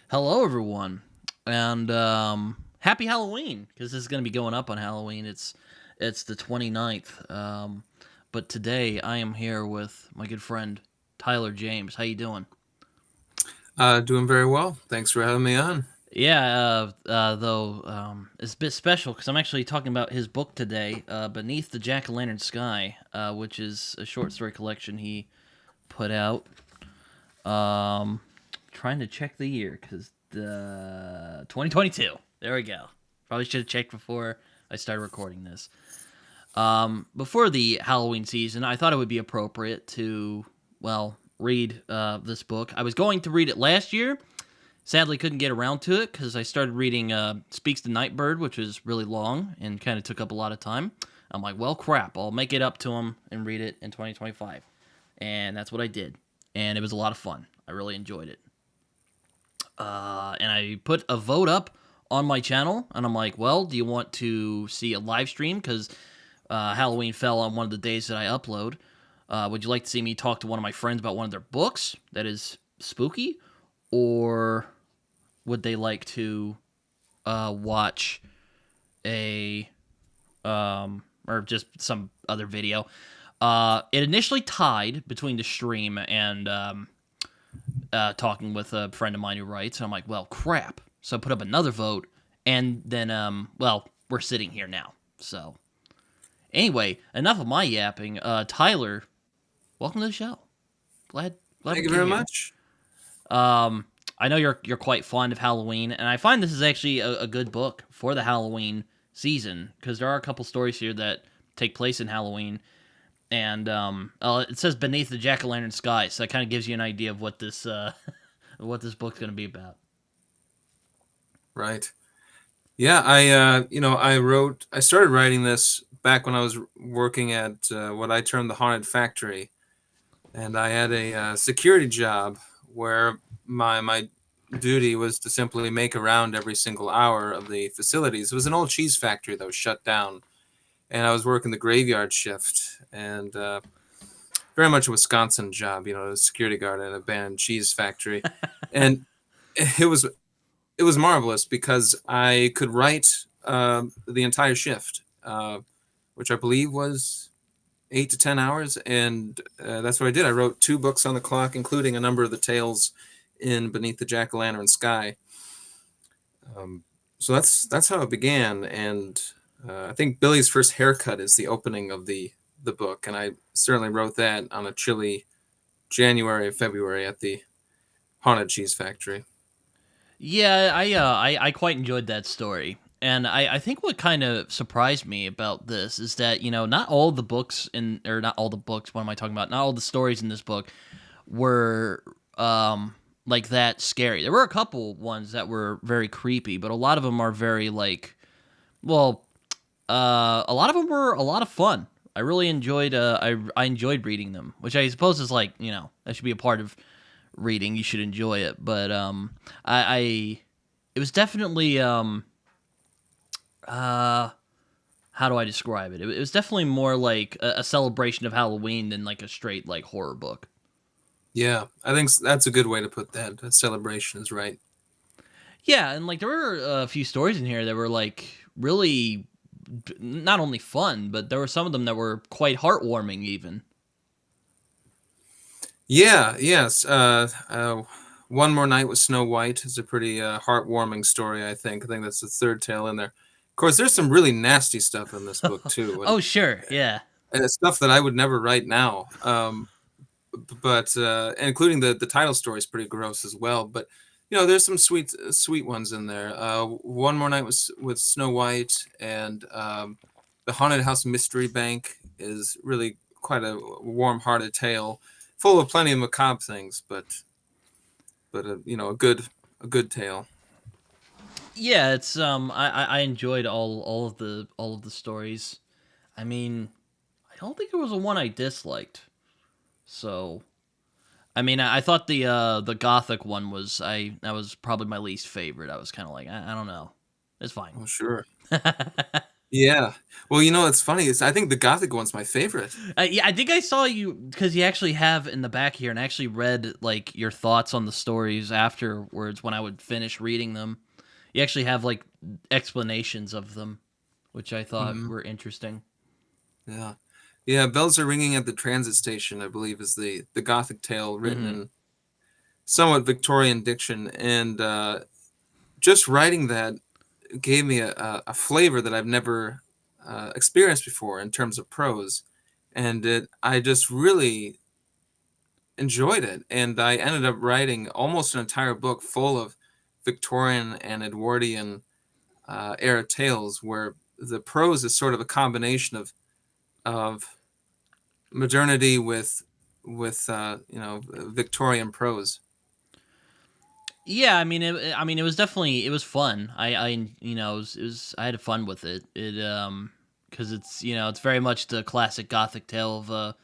Hello, everyone, and happy Halloween because this is going to be going up on Halloween. It's the 29th. But today I am here with my good friend Tylor James. How you doing? Doing very well. Thanks for having me on. Though it's a bit special because I'm actually talking about his book today, "Beneath the Jack-o'-lantern Sky," which is a short story collection he put out. Um, Trying to check the year because the 2022. There we go. Probably should have checked before I started recording this. Before the Halloween season, I thought it would be appropriate to, well, read this book. I was going to read it last year. Sadly, couldn't get around to it because I started reading Speaks the Nightbird, which was really long and kind of took up a lot of time. I'm like, well, crap. I'll make it up to him and read it in 2025. And that's what I did. And it was a lot of fun. I really enjoyed it. And I put a vote up on my channel, and I'm like, well, do you want to see a live stream? Because Halloween fell on one of the days that I upload. Would you like to see me talk to one of my friends about one of their books that is spooky? Or would they like to watch a, or just some other video? It initially tied between the stream and talking with a friend of mine who writes, and I'm like, well, crap. So I put up another vote, and then, well, we're sitting here now. So anyway, enough of my yapping. Tylor, welcome to the show. Glad we Thank you get very here. much. Um, I know you're quite fond of Halloween, and I find this is actually a good book for the Halloween season because there are a couple stories here that take place in Halloween, and it says beneath the jack o' lantern sky, so that kind of gives you an idea of what this what this book's going to be about. Right. Yeah, I started writing this back when I was working at what I termed the haunted factory, and I had a security job where my duty was to simply make a round every single hour of the facilities. It was an old cheese factory that was shut down, and I was working the graveyard shift, and very much a Wisconsin job, a security guard at an abandoned cheese factory, and it was it was marvelous because I could write the entire shift, which I believe was 8 to 10 hours, and that's what I did. I wrote two books on the clock, including a number of the tales in Beneath the Jack o' Lantern Sky. Um, so that's how it began, and I think Billy's first haircut is the opening of the book, and I certainly wrote that on a chilly January February at the haunted cheese factory. Yeah, I quite enjoyed that story. And I think what kind of surprised me about this is that, not all the books in or not all the books, what am I talking about? Not all the stories in this book were like that scary. There were a couple ones that were very creepy, but a lot of them are very like well, a lot of them were a lot of fun. I really enjoyed I enjoyed reading them, which I suppose is like, that should be a part of reading. You should enjoy it, but I it was definitely uh how do I describe it? It was definitely more like a celebration of Halloween than like a straight like horror book. Yeah, I think that's a good way to put that. A celebration is right. Yeah, and like there were a few stories in here that were like really not only fun, but there were some of them that were quite heartwarming even. Yeah, yes. One More Night with Snow White is a pretty heartwarming story, I think. I think that's the third tale in there. Of course, there's some really nasty stuff in this book, too, Oh sure, yeah. and it's stuff that I would never write now. But and including the title story is pretty gross as well. But there's some sweet ones in there. One More Night with Snow White, and the Haunted House Mystery Bank is really quite a warm-hearted tale, full of plenty of macabre things, but a good tale. Yeah, it's I enjoyed all of the stories. I mean, I don't think there was a one I disliked. So I mean, I thought the gothic one was I that was probably my least favorite. I was kind of like I don't know, it's fine. Oh, sure. Yeah. Well, it's funny is I think the Gothic one's my favorite. Yeah, I think I saw you because you actually have in the back here, and I actually read like your thoughts on the stories afterwards when I would finish reading them. You actually have like explanations of them, which I thought Mhm. were interesting. Yeah. Yeah, Bells Are Ringing at the Transit Station, I believe, is the Gothic tale written Hmm. in somewhat Victorian diction, and just writing that gave me a flavor that I've never experienced before in terms of prose, and I just really enjoyed it, and I ended up writing almost an entire book full of Victorian and Edwardian era tales, where the prose is sort of a combination of modernity with Victorian prose. Yeah, I mean, it was definitely it was fun. It was I had fun with it. Because it's it's very much the classic gothic tale of a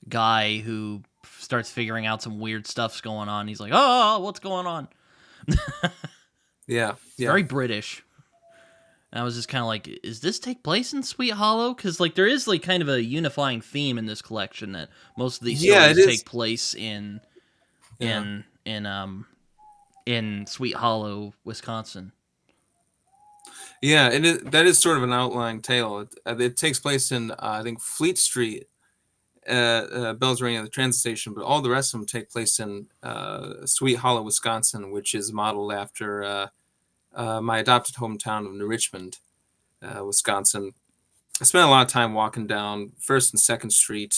guy who starts figuring out some weird stuff's going on. He's like, oh, what's going on? Yeah, It's yeah, very British. And I was just kind of like, is this take place in Sweet Hollow? Because like there is like kind of a unifying theme in this collection that most of these yeah. It stories is. take place Yeah, in in um in Sweet Hollow, Wisconsin. yeah. That is sort of an outlying tale. It takes place in I think Fleet Street, Bells Ring at the transit station, but all the rest of them take place in Sweet Hollow, Wisconsin, which is modeled after my adopted hometown of New Richmond, Wisconsin. I spent a lot of time walking down First and Second Street,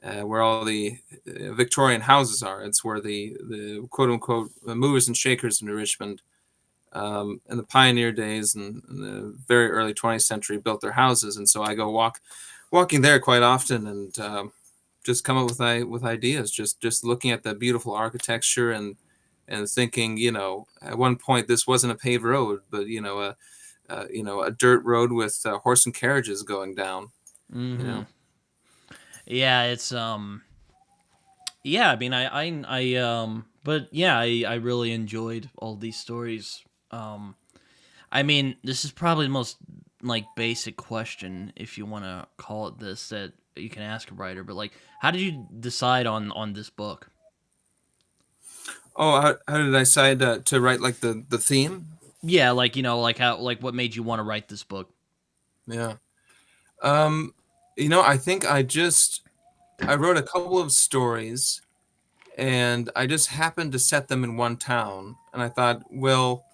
where all the Victorian houses are. It's where the quote unquote movers and shakers in New Richmond in the pioneer days and in the very early 20th century built their houses. And so I go walking there quite often and just come up with ideas, just looking at the beautiful architecture and thinking, at one point this wasn't a paved road, but a dirt road with horse and carriages going down. You Mm-hmm. know. Yeah, it's yeah, I mean but yeah, I really enjoyed all these stories. I mean, this is probably the most like basic question, if you want to call it this, that you can ask a writer. But like, how did you decide on this book? Oh, how did I decide to write like the theme? Yeah, like like how like what made you want to write this book? Yeah. Um, I think I wrote a couple of stories and I just happened to set them in one town. And I thought, well,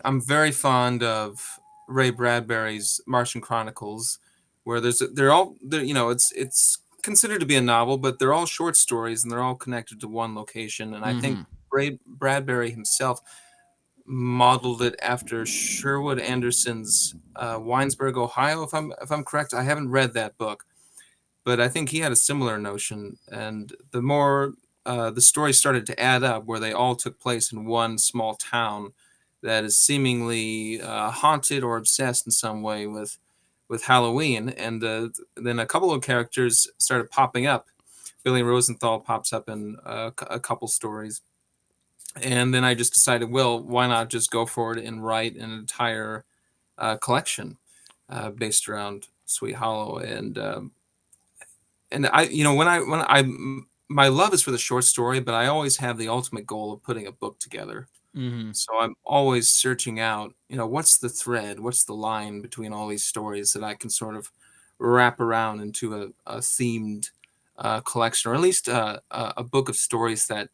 I'm very fond of Ray Bradbury's Martian Chronicles, where it's considered to be a novel, but they're all short stories and they're all connected to one location. And I think Mm-hmm. Ray Bradbury himself modeled it after Sherwood Anderson's Winesburg, Ohio. If I'm correct, I haven't read that book, but I think he had a similar notion. And the more the story started to add up, where they all took place in one small town that is seemingly haunted or obsessed in some way with Halloween, and then a couple of characters started popping up. Billy Rosenthal pops up in a couple stories, and then I just decided, well, why not just go for it and write an entire collection based around Sweet Hollow, and I, my love is for the short story, but I always have the ultimate goal of putting a book together. Mm-hmm. So I'm always searching out, what's the thread, what's the line between all these stories that I can sort of wrap around into a themed collection, or at least a book of stories that,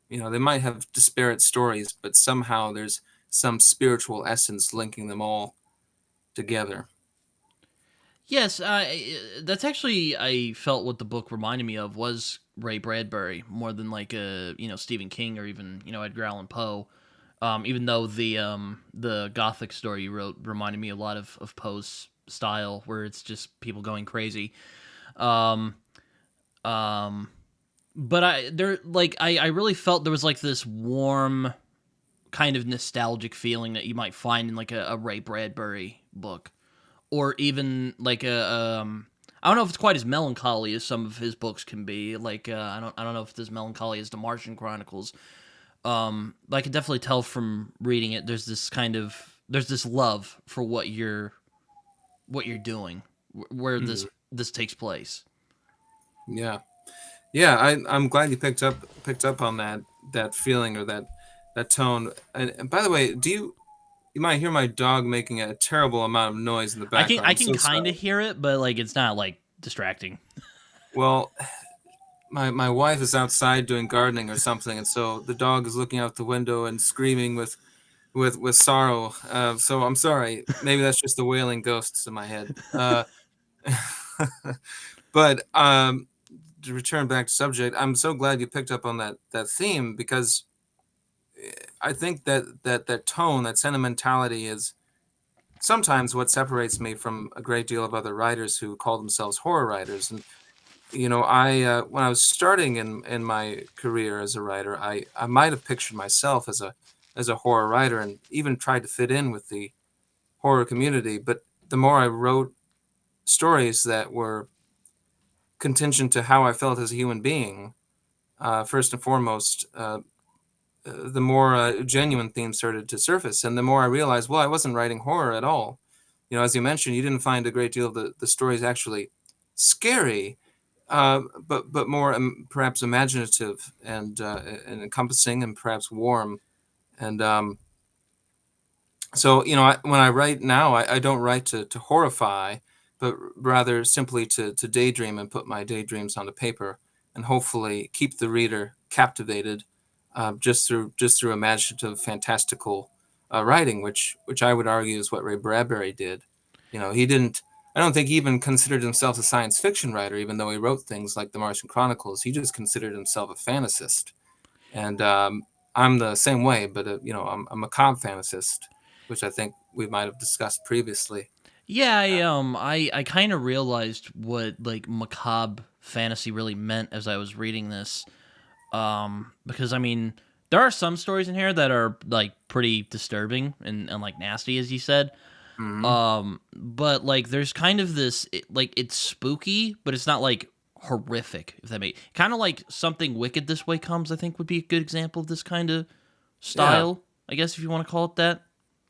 they might have disparate stories, but somehow there's some spiritual essence linking them all together. Yes, that's actually I felt what the book reminded me of was Ray Bradbury more than like a Stephen King or even Edgar Allan Poe. Even though the gothic story you wrote reminded me a lot of Poe's style, where it's just people going crazy. Um, um, but I really felt there was like this warm kind of nostalgic feeling that you might find in like a Ray Bradbury book, or even like a I don't know if it's quite as melancholy as some of his books can be. Like I don't know if it's as melancholy as the Martian Chronicles. But I can definitely tell from reading it. There's this love for what you're doing, where Mhm. this takes place. Yeah. Yeah, I'm glad you picked up on that feeling or that tone. And by the way, you might hear my dog making a terrible amount of noise in the background. I I'm can so kind of sorry. hear it, but like it's not like distracting. Well, my wife is outside doing gardening or something, and so the dog is looking out the window and screaming with sorrow. So I'm sorry. Maybe that's just the wailing ghosts in my head. But to return back to subject, I'm so glad you picked up on that theme because I think that tone, that sentimentality, is sometimes what separates me from a great deal of other writers who call themselves horror writers. And I when I was starting in my career as a writer, I might have pictured myself as a horror writer and even tried to fit in with the horror community. But the more I wrote stories that were contingent to how I felt as a human being, first and foremost, the more genuine themes started to surface, and the more I realized, well, I wasn't writing horror at all. As you mentioned, you didn't find a great deal of the stories actually scary, but more perhaps imaginative and encompassing and perhaps warm. And so, when I write now, I don't write to horrify, but rather simply to daydream and put my daydreams onto paper, and hopefully keep the reader captivated, just through imaginative, fantastical writing, which I would argue is what Ray Bradbury did. He didn't. I don't think he even considered himself a science fiction writer, even though he wrote things like the Martian Chronicles. He just considered himself a fantasist, and I'm the same way, but I'm a macabre fantasist, which I think we might have discussed previously. Yeah, I kind of realized what like macabre fantasy really meant as I was reading this. Because I mean, there are some stories in here that are like pretty disturbing and like nasty, as you said. Hmm. But like there's kind of this like it's spooky, but it's not like horrific. If that makes kind of like something wicked this way comes, I think would be a good example of this kind of Yeah. style. I guess if you want to call it that.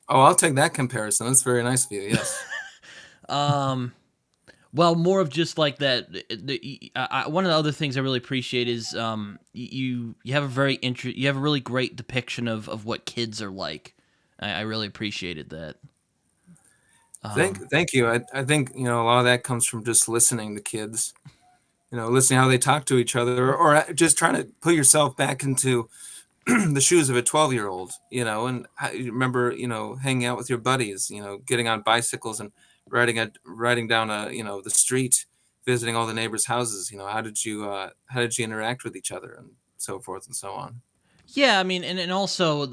Oh, I'll take that comparison. That's very nice of you. Yes. Um, Well, more of just like that. One of the other things I really appreciate is you have a you have a really great depiction of what kids are like. I really appreciated that. Thank you. I think a lot of that comes from just listening to kids. Listening how they talk to each other, or just trying to put yourself back into the shoes of a 12-year-old, and you remember, hanging out with your buddies, getting on bicycles and riding down the street, visiting all the neighbors' houses. How did you interact with each other and so forth and so on. Yeah, I mean, and also,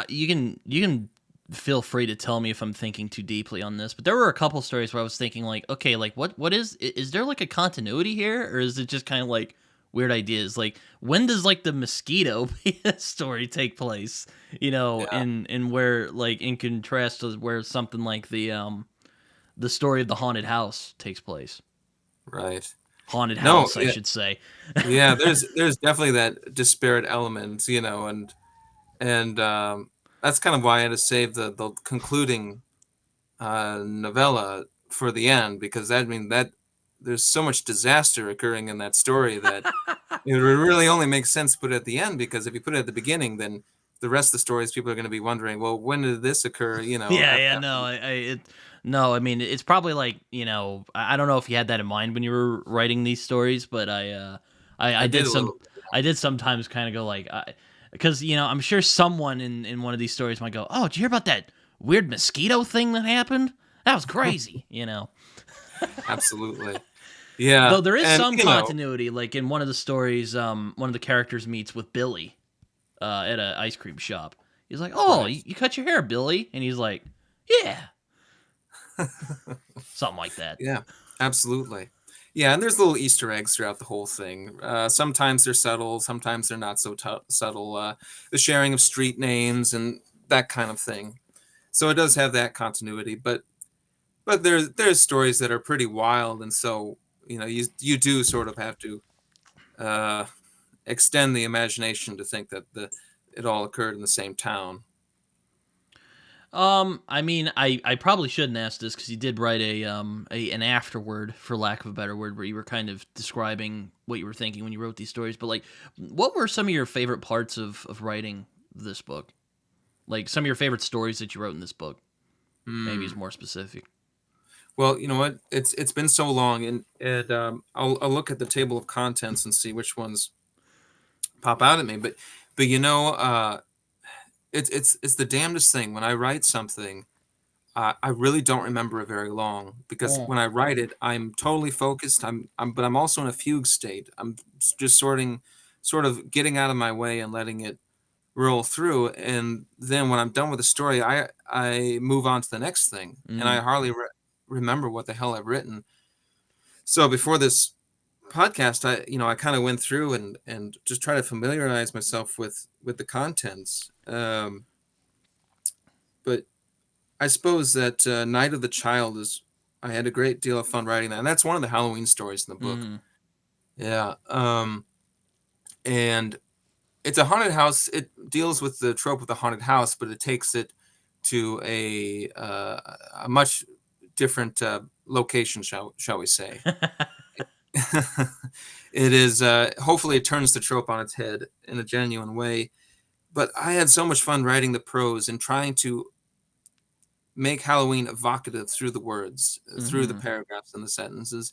you can feel free to tell me if I'm thinking too deeply on this, but there were a couple stories where I was thinking like, okay, like what is there like a continuity here, or is it just kind of like weird ideas? Like when does like the mosquito story take place? Yeah, In where like in contrast to where something like the story of the haunted house takes place. right. Haunted No, house, I yeah, should say. yeah. There's definitely that disparate element, and that's kind of why I had to save the concluding novella for the end, because that, I mean, that there's so much disaster occurring in that story that it would really only make sense to put it at the end, because if you put it at the beginning, then the rest of the stories, people are going to be wondering, well, when did this occur? Yeah, yeah, no, no, I mean, it's probably like I don't know if you had that in mind when you were writing these stories, but I I did did a little. I did sometimes kind of go like, because I'm sure someone in one of these stories might go, oh, did you hear about that weird mosquito thing that happened? That was crazy. Absolutely. Yeah. Though there is And some continuity, like in one of the stories, one of the characters meets with Billy, at an ice cream shop. He's like, "Oh, right. you cut your hair, Billy," and he's like, "Yeah," something like that. Yeah, absolutely. Yeah, and there's little Easter eggs throughout the whole thing. Sometimes they're subtle, sometimes they're not so subtle. The sharing of street names and that kind of thing. So it does have that continuity, but there's stories that are pretty wild, and so you do sort of have to uh, extend the imagination to think that the it all occurred in the same town. I mean, I probably shouldn't ask this because you did write an afterword, for lack of a better word, where you were kind of describing what you were thinking when you wrote these stories. But like, what were some of your favorite parts of writing this book? Like some of your favorite stories that you wrote in this book. Maybe is Hmm. more specific. Well, you know what? It's been so long, and I'll look at the table of contents and see which ones pop out at me. But it's the damnedest thing when I write something. I really don't remember it very long because Mm. when I write it, I'm totally focused. But I'm also in a fugue state. I'm just sort of getting out of my way and letting it roll through. And then when I'm done with the story, I move on to the next thing, and I Mm. hardly remember what the hell I've written. So before this podcast, I kind of went through and just try to familiarize myself with the contents. But I suppose that Night of the Child is. I had a great deal of fun writing that, and that's one of the Halloween stories in the book. Mm. Yeah, and it's a haunted house. It deals with the trope of the haunted house, but it takes it to a much different location, shall we say? It is. Hopefully, it turns the trope on its head in a genuine way. But I had so much fun writing the prose and trying to make Halloween evocative through the words, through the Mm-hmm. paragraphs and the sentences.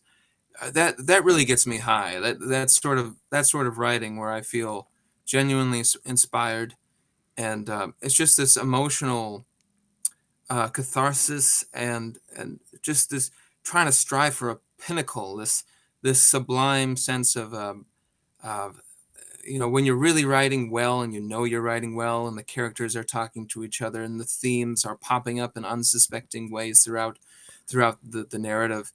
That really gets me high. That sort of writing where I feel genuinely inspired, and it's just this emotional catharsis and just this trying to strive for a pinnacle. This sublime sense of when you're really writing well and you're writing well and the characters are talking to each other and the themes are popping up in unsuspecting ways throughout the narrative.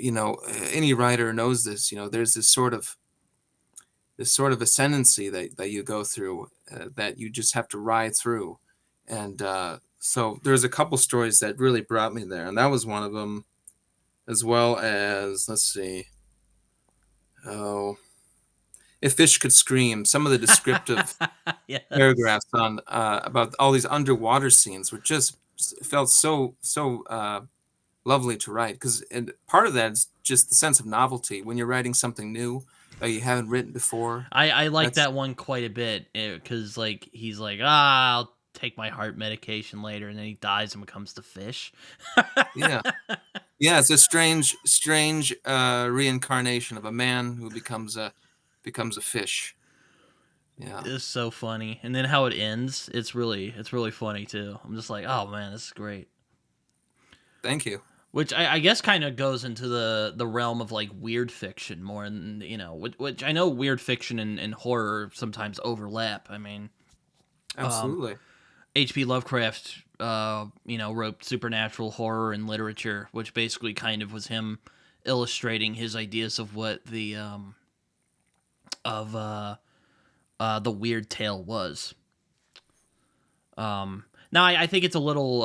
Any writer knows this. There's this sort of ascendancy that you go through, that you just have to ride through. And so there's a couple stories that really brought me there, and that was one of them, as well as, let's see, oh, if fish could scream. Some of the descriptive Yes. paragraphs on about all these underwater scenes were just felt so lovely to write, because and part of that is just the sense of novelty when you're writing something new that you haven't written before. I like That's that one quite a bit because like he's like, ah, I'll take my heart medication later, and then he dies and becomes the fish. Yeah, yeah, it's a strange reincarnation of a man who becomes a fish. Yeah, It's so funny, and then how it ends, it's really funny too. I'm just like, oh man, this is great. thank you. Which I guess kind of goes into the realm of like weird fiction more, than which I know weird fiction and horror sometimes overlap. I mean, um, Absolutely. H.P. Lovecraft, wrote supernatural horror and literature, which basically kind of was him illustrating his ideas of what the weird tale was. Now I think it's a little.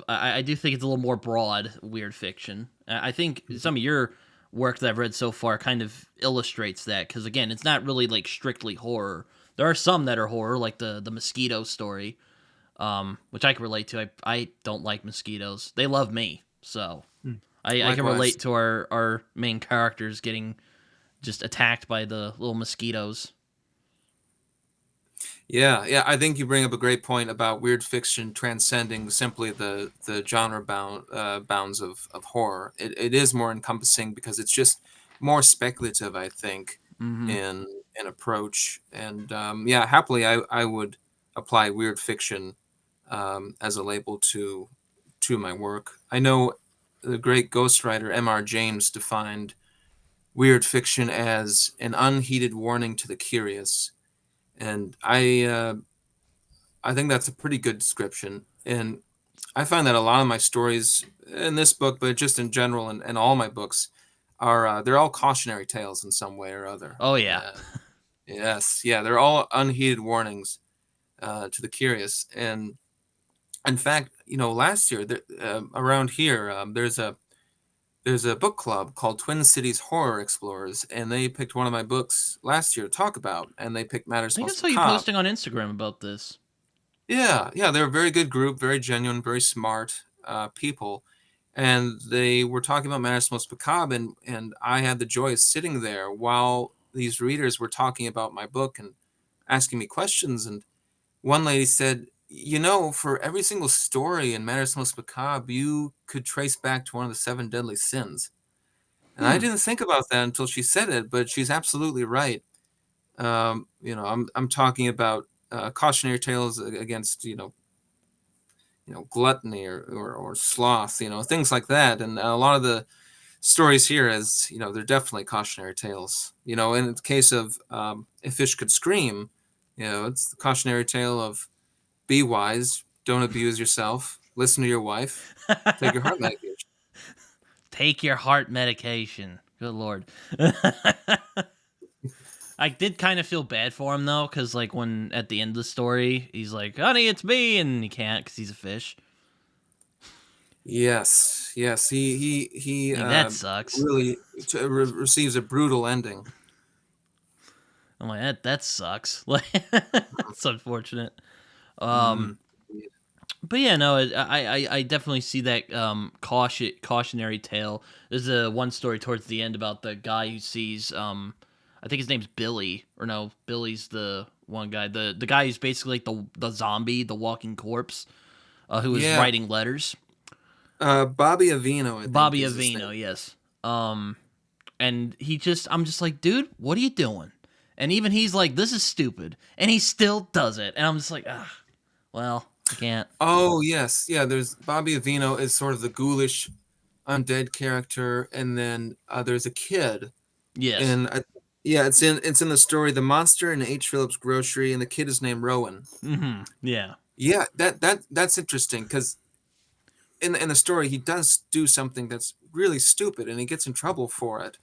I do think it's a little more broad weird fiction. I think some of your work that I've read so far kind of illustrates that because again, it's not really like strictly horror. There are some that are horror, like the mosquito story, which I can relate to. I don't like mosquitoes. They love me, so Mm. I can Likewise. relate to our main characters getting just attacked by the little mosquitoes. Yeah, yeah. I think you bring up a great point about weird fiction transcending simply the genre bounds of horror. It is more encompassing because it's just more speculative, I think, Mm-hmm. in approach. And yeah, happily, I would apply weird fiction as a label to my work. I know the great ghostwriter M.R. James defined weird fiction as an unheeded warning to the curious, and I think that's a pretty good description. And I find that a lot of my stories in this book, but just in general, and all my books, are they're all cautionary tales in some way or other. Oh yeah. Yes, yeah, they're all unheeded warnings to the curious. And in fact, last year around here, there's a book club called Twin Cities Horror Explorers, and they picked one of my books last year to talk about, and they picked I Matters think I Most saw you Macabre. posting on Instagram about this. Yeah, yeah, they're a very good group, very genuine, very smart people, and they were talking about Manus Most Macabre, and I had the joy of sitting there while these readers were talking about my book and asking me questions. And one lady said, "You know, for every single story in Manus Most Macabre, you could trace back to one of the seven deadly sins." And I Hmm. didn't think about that until she said it, but she's absolutely right. I'm talking about cautionary tales against gluttony or sloth, things like that. And a lot of the stories here, as they're definitely cautionary tales. In the case of If Fish Could Scream, it's the cautionary tale of be wise, don't abuse yourself, listen to your wife, take your heart medication. Take your heart medication. Good lord. I did kind of feel bad for him though, because like when at the end of the story, he's like, "Honey, it's me," and he can't because he's a fish. Yes, yes, he Like that sucks. really receives a brutal ending. I'm like that sucks. Like it's unfortunate. Um, Mm. but yeah, no, I definitely see that cautionary tale. There's a one story towards the end about the guy who sees I think his name's Billy, or no, Billy's the one guy, the guy who's basically like the zombie, the walking corpse, who is Yeah, writing letters. Bobby Avino, I think, Bobby is his name. Avino, yes. Um, and I'm just like, dude, what are you doing? And even he's like, this is stupid, and he still does it, and I'm just like, ah, well, I can't. Oh yes, yeah. There's Bobby Avino is sort of the ghoulish undead character, and then there's a kid, Yes. and yeah, it's in the story The Monster in H. Phillips Grocery, and the kid is named Rowan. Mm-hmm. Yeah. Yeah, that's interesting because in the story he does do something that's really stupid, and he gets in trouble for it.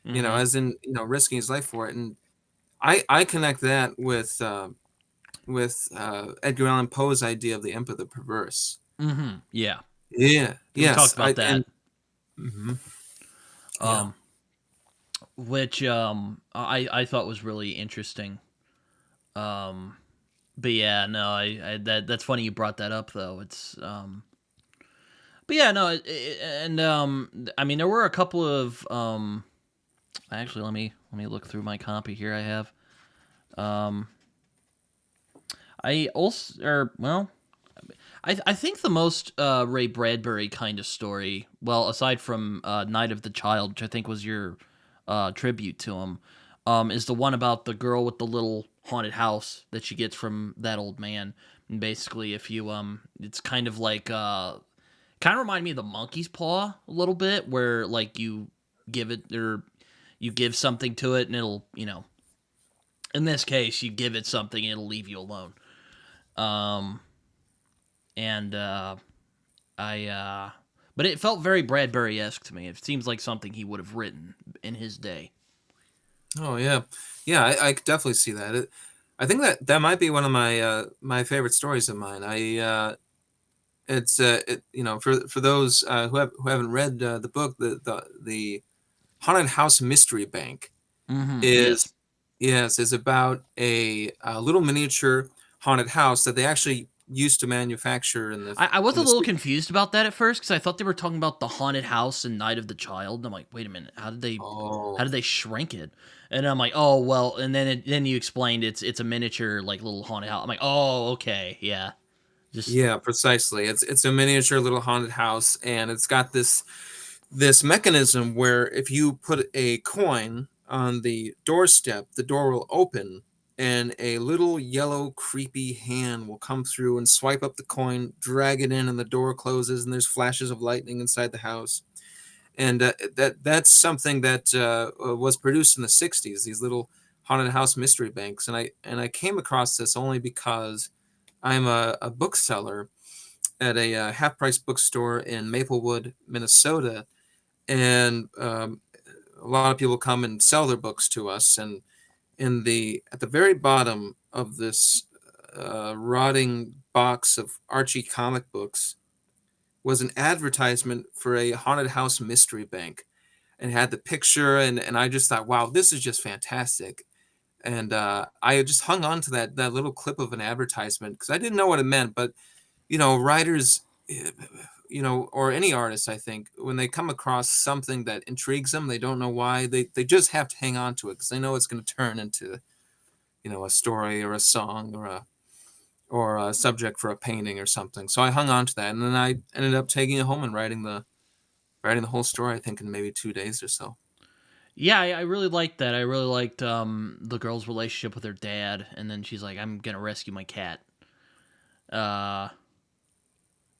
Mm-hmm. As in risking his life for it, and I connect that with Edgar Allan Poe's idea of the imp of the perverse. Mm-hmm. Yeah. Yeah. We talked Yes. about that. Mhm. Yeah. Um, which I thought was really interesting. Um, but yeah, no, that's funny you brought that up though. It's but yeah, no, and I mean there were a couple of actually let me look through my copy here. I have um I also or well I think the most Ray Bradbury kind of story, well, aside from Night of the Child, which I think was your tribute to him, is the one about the girl with the little haunted house that she gets from that old man. And basically, if you it's kind of like kind of remind me of the monkey's paw a little bit, where like you give it or you give something to it, and it'll in this case you give it something, and it'll leave you alone. Um, and I but it felt very Bradbury esque to me. It seems like something he would have written in his day. Oh yeah. Yeah. I could definitely see that. I think that might be one of my favorite stories of mine. It's for those who haven't read the book, the Haunted House Mystery Bank Mm-hmm. Yes. is yes is about a little miniature haunted house that they actually used to manufacture in the I was in a the little 60s. confused about that at first because I thought they were talking about the haunted house and Night of the Child. And I'm like, wait a minute, how Oh did they shrink it? And I'm like, oh well. And then you explained it's a miniature like little haunted house. I'm like, oh okay, yeah, just yeah, precisely. It's a miniature little haunted house, and it's got this mechanism where if you put a coin on the doorstep, the door will open, and a little yellow creepy hand will come through and swipe up the coin, drag it in, and the door closes, and there's flashes of lightning inside the house. And that's something that was produced in the '60s. These little haunted house mystery banks, and I came across this only because I'm a bookseller at a half price bookstore in Maplewood, Minnesota, and a lot of people come and sell their books to us. And at the very bottom of this rotting box of Archie comic books was an advertisement for a haunted house mystery bank, and had the picture, and I just thought, wow, this is just fantastic. and I just hung on to that little clip of an advertisement because I didn't know what it meant. But writers, eh, or any artist, I think, when they come across something that intrigues them, they don't know why, they just have to hang on to it because they know it's going to turn into a story or a song or a subject for a painting or something. So I hung on to that, and then I ended up taking it home and writing the whole story. I think in maybe 2 days or so. Yeah, I really liked that. I really liked the girl's relationship with her dad, and then she's like, "I'm gonna rescue my cat," uh,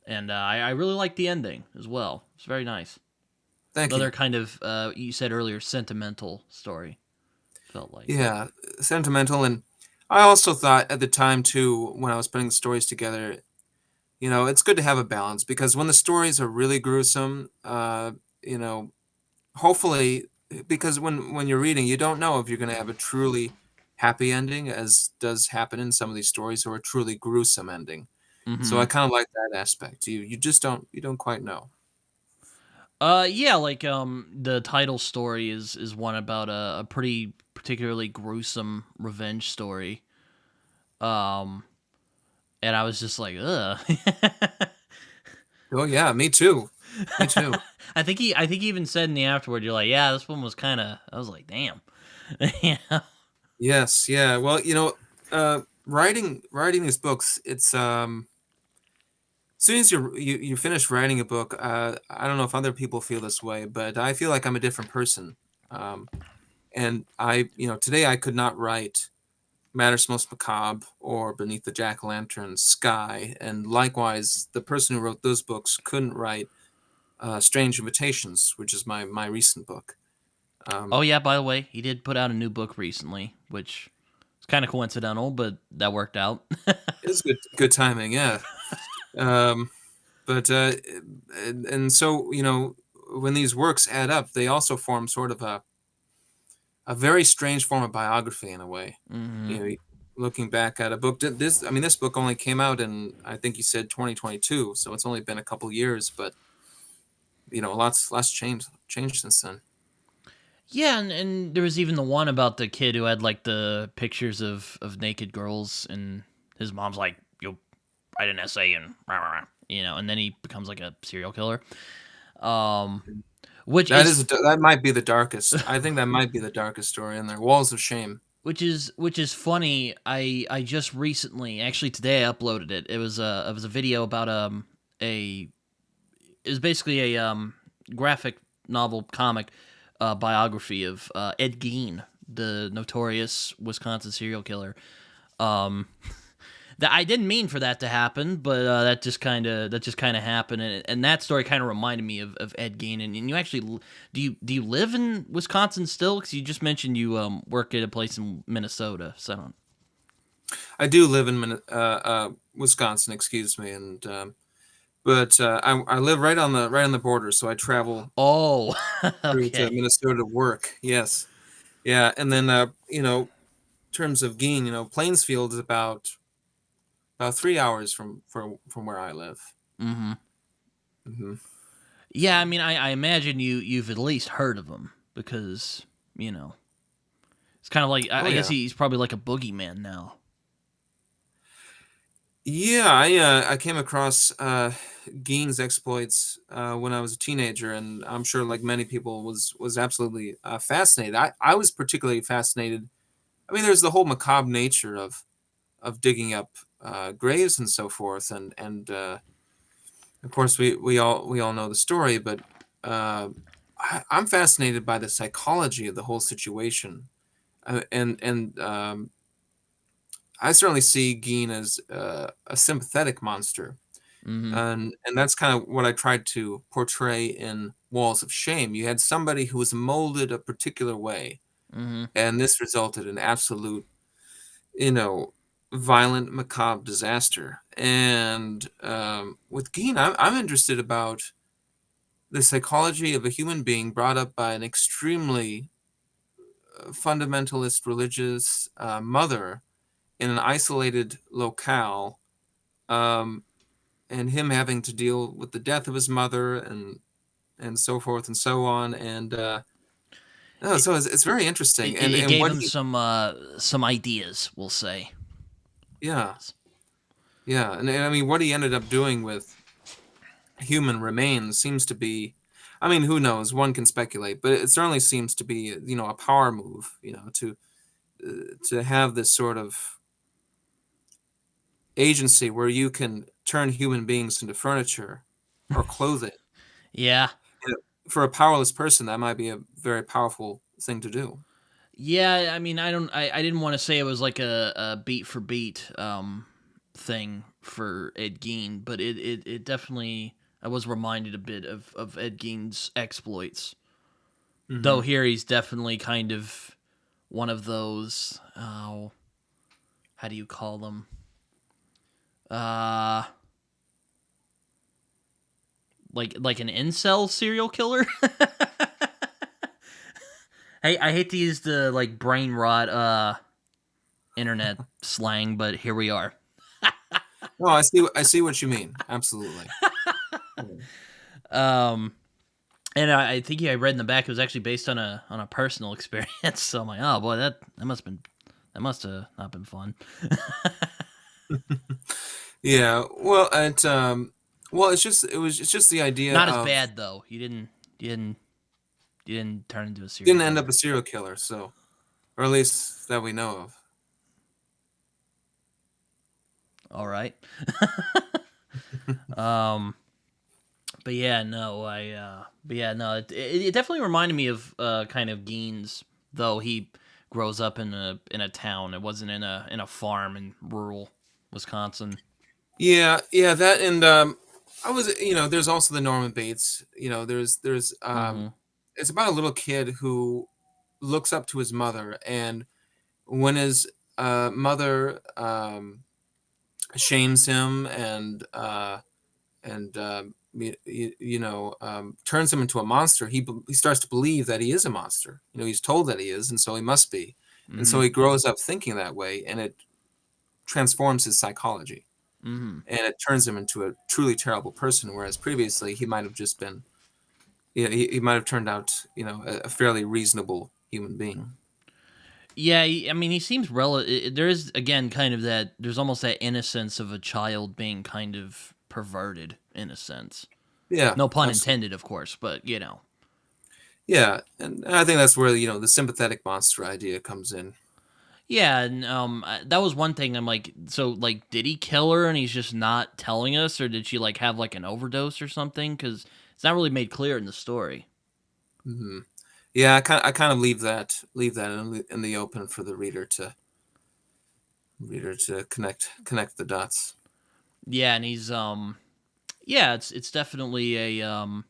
and I really liked the ending as well. It's very nice. Thank Another you. kind of you said earlier sentimental story. Felt like. Yeah, sentimental, and I also thought at the time too when I was putting the stories together, it's good to have a balance because when the stories are really gruesome, you know, hopefully, because when you're reading, you don't know if you're going to have a truly happy ending, as does happen in some of these stories, or a truly gruesome ending. So Mm-hmm. I kind of like that aspect. You just don't quite know. Yeah, like the title story is one about a pretty particularly gruesome revenge story. Um, and I was just like, ugh. Oh yeah, me too, me too. I think he even said in the afterward, you're like, yeah, this one was kind of. I was like, damn. Yeah. Yes, yeah. Well, writing these books, it's as soon as you finish writing a book, I don't know if other people feel this way, but I feel like I'm a different person. Um, and today I could not write Matters Most Macabre or Beneath the Jack-o'-lantern Sky, and likewise, the person who wrote those books couldn't write Strange Invitations, which is my recent book. Oh Um, yeah. By the way, he did put out a new book recently, which is kind of coincidental, but that worked out. it's good timing, yeah. Um, but and so when these works add up, they also form sort of a very strange form of biography in a way. Hmm. You know, looking back at a book, this book only came out in, I think you said 2022, so it's only been a couple years, but lots changed since then. Yeah, and there was even the one about the kid who had like the pictures of naked girls, and his mom's like, "You'll write an essay and rah, rah, rah," and then he becomes like a serial killer. Um, which is That might be the darkest. I think that might be the darkest story in there. Walls of Shame. which is funny. I just recently, actually today, I uploaded it. It was a video about a it was basically a graphic novel comic biography of Ed Gein, the notorious Wisconsin serial killer. Um, that I didn't mean for that to happen, but that just kind of happened, and that story kind of reminded me of Ed Gein. And you actually do you live in Wisconsin still? Because you just mentioned you work at a place in Minnesota. So I do live in Wisconsin, excuse me, and but I live right on the border, so I travel oh, through to okay. Minnesota to work. Yes, yeah, and then in terms of Gein, Plainsfield is about 3 hours from where I live. Hmm. Hmm. Yeah, I mean, I imagine you've at least heard of him because you know it's kind of like I, Oh I guess yeah, he's probably like a boogeyman now. yeah. I came across Gein's exploits when I was a teenager, and I'm sure, like many people, was absolutely fascinated. I was particularly fascinated. I mean, there's the whole macabre nature of digging up graves and so forth, and of course we all know the story, but uh, I'm fascinated by the psychology of the whole situation, and I certainly see Gein as a sympathetic monster, Hmm. and that's kind of what I tried to portray in Walls of Shame. You had somebody who was molded a particular way, Hmm. and this resulted in absolute, you know, violent, macabre disaster. And with Gein, I'm interested about the psychology of a human being brought up by an extremely fundamentalist religious mother in an isolated locale, um, and him having to deal with the death of his mother and so forth and so on. And Oh, It so it's very interesting, it and gave what him he, some ideas, we'll say. yeah, yeah, and I mean what he ended up doing with human remains seems to be, I mean, who knows? One can speculate, but it certainly seems to be, a power move, to have this sort of agency where you can turn human beings into furniture or clothing. Yeah. You know, for a powerless person, that might be a very powerful thing to do. Yeah, I mean, I didn't want to say it was like a beat for beat thing for Ed Gein, but it definitely, I was reminded a bit of Ed Gein's exploits. Though Hmm. here he's definitely kind of one of those, how do you call them? Uh like an incel serial killer? Hey, I hate to use the like brain rot internet slang, but here we are. No, I see what you mean. Absolutely. Mm. Um And I think I read in the back it was actually based on a personal experience. So I'm like, oh boy, that must have not been fun. Yeah. Well, it's just the idea Not as of bad though. You didn't you didn't turn into a serial didn't end killer. up a serial killer, so, or at least that we know of. All right. Um. But yeah, no, I. But yeah, no. It definitely reminded me of kind of Geins, though he grows up in a town. It wasn't in a farm in rural Wisconsin. Yeah, yeah, that and I was, there's also the Norman Bates. There's Mm-hmm. it's about a little kid who looks up to his mother, and when his mother shames him and turns him into a monster, he starts to believe that he is a monster. He's told that he is, and so he must be, and so Mm-hmm. he grows up thinking that way, and it transforms his psychology, Mm-hmm. and it turns him into a truly terrible person. Whereas previously he might have just been, he might have turned out, a fairly reasonable human being. Yeah, I mean, he seems there is again kind of that. There's almost that innocence of a child being kind of perverted in a sense. Yeah, No pun absolutely. intended, of course, but you know. Yeah, and I think that's where the sympathetic monster idea comes in. Yeah, and that was one thing. I'm like, so like, did he kill her and he's just not telling us, or did she like have like an overdose or something? Because it's not really made clear in the story. Hmm. Yeah, I kind of leave that in the open for the reader to connect the dots. Yeah, and he's yeah, it's definitely a um,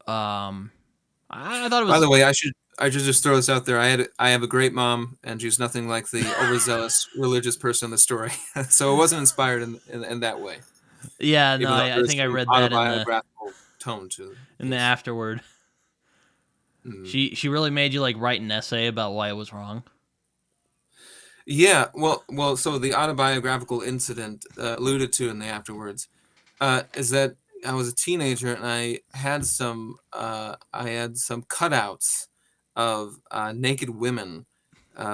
I thought it By was the way, I should just throw this out there. I have a great mom, and she's nothing like the overzealous religious person in the story. So it wasn't inspired in that way, yeah, no, even though I there's think I some read that autobiographical tone to in the this. afterword. Mm. She really made you like write an essay about why it was wrong. Yeah, well. So the autobiographical incident alluded to in the afterwards is that I was a teenager and I had some cutouts of naked women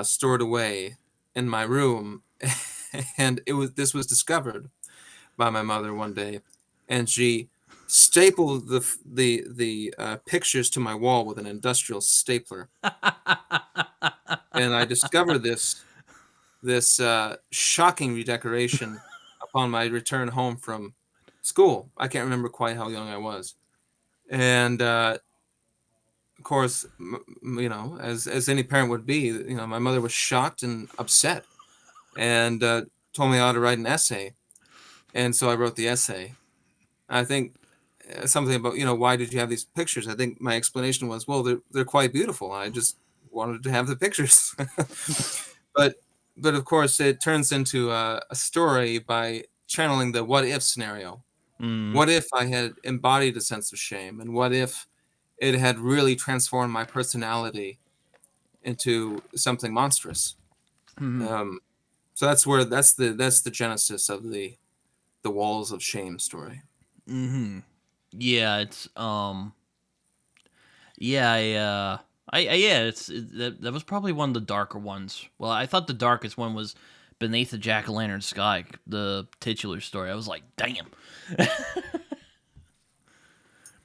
stored away in my room, and this was discovered by my mother one day, and she stapled the pictures to my wall with an industrial stapler, and I discovered this shocking redecoration upon my return home from school. I can't remember quite how young I was, and of course, as any parent would be, my mother was shocked and upset, and told me I ought to write an essay, and so I wrote the essay. I think something about, why did you have these pictures? I think my explanation was, well, they're quite beautiful. I just wanted to have the pictures. but but of course it turns into a story by channeling the what if scenario. Mm. What if I had embodied a sense of shame, and what if it had really transformed my personality into something monstrous? Mm-hmm. um, so that's the genesis of the walls of shame story. Mm-hmm. Yeah, it's yeah, Yeah, that was probably one of the darker ones. Well, I thought the darkest one was Beneath the Jack o' Lantern Sky, the titular story. I was like, damn.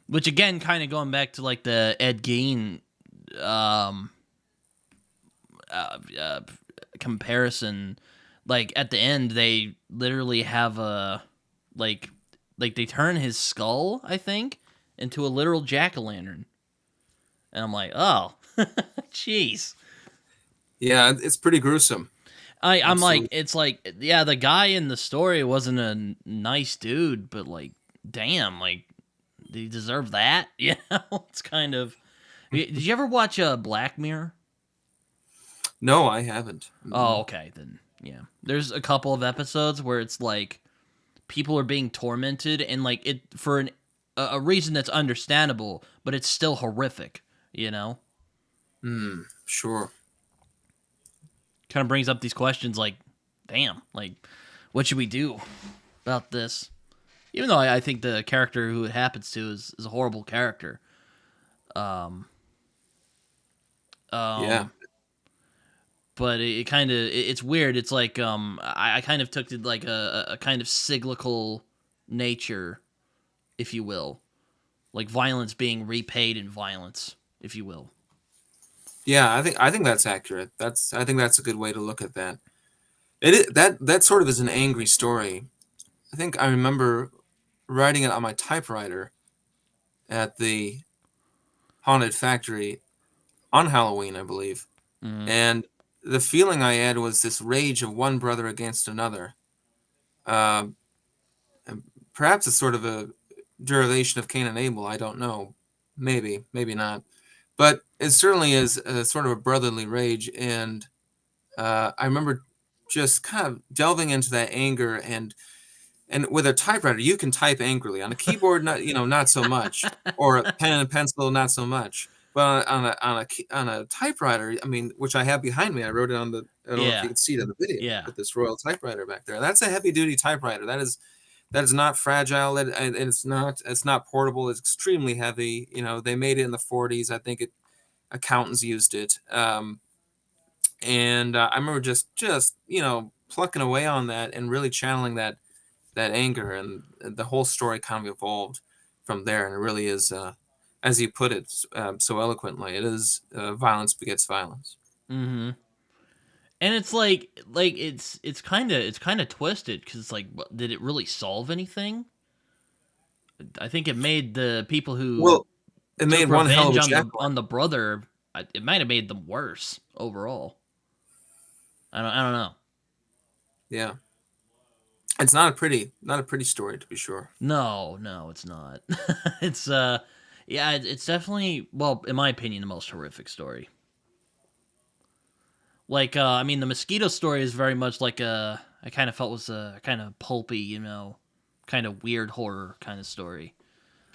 Which again, kind of going back to like the Ed Gein um, uh, comparison. Like at the end, they literally have a like like they turn his skull, I think, into a literal jack o' lantern, and I'm like, oh, jeez. Yeah, it's pretty gruesome. I'm like, Absolutely. it's like, yeah, the guy in the story wasn't a nice dude, but like, damn, like, did he deserve that? You know, it's kind of. Did you ever watch Black Mirror? No, I haven't. Oh, Mm-mm. okay, then yeah. There's a couple of episodes where it's like people are being tormented, and like it for a reason that's understandable, but it's still horrific. You know, Sure. kind of brings up these questions like, damn, like, what should we do about this? Even though I think the character who it happens to is a horrible character. Um, Yeah. um, but it kind of it's weird. It's like I kind of took it like a kind of cyclical nature, if you will, like violence being repaid in violence, if you will. Yeah, I think that's accurate. I think that's a good way to look at that. That sort of is an angry story. I think I remember writing it on my typewriter at the haunted factory on Halloween, I believe. Mm, And the feeling I had was this rage of one brother against another. Um, and perhaps it's sort of a derivation of Cain and Abel. I don't know. Maybe, maybe not. But it certainly is a sort of a brotherly rage. And I remember just kind of delving into that anger, and with a typewriter you can type angrily. On a keyboard, not, not so much, or a pen and pencil, not so much. But on a typewriter, I mean, which I have behind me, I wrote it on the, I don't know if you yeah, can see it on the video, yeah. but this Royal typewriter back there, that's a heavy duty typewriter. That is not fragile. And it's not portable. It's extremely heavy. They made it in the 40s. I think accountants used it. And I remember just plucking away on that and really channeling that anger, and the whole story kind of evolved from there. And it really is, as you put it so eloquently, it is, violence begets violence. Mm-hmm. And it's like it's kind of twisted because it's like, did it really solve anything? I think it made the people who Well, it made took one hell of revenge a on jack. the brother. It might have made them worse overall. I don't know. Yeah, it's not a pretty story, to be sure. No, no, it's not. It's yeah, it's definitely, well, in my opinion, the most horrific story. Like I mean, the mosquito story is very much like a, I kind of felt was a kind of pulpy, kind of weird horror kind of story.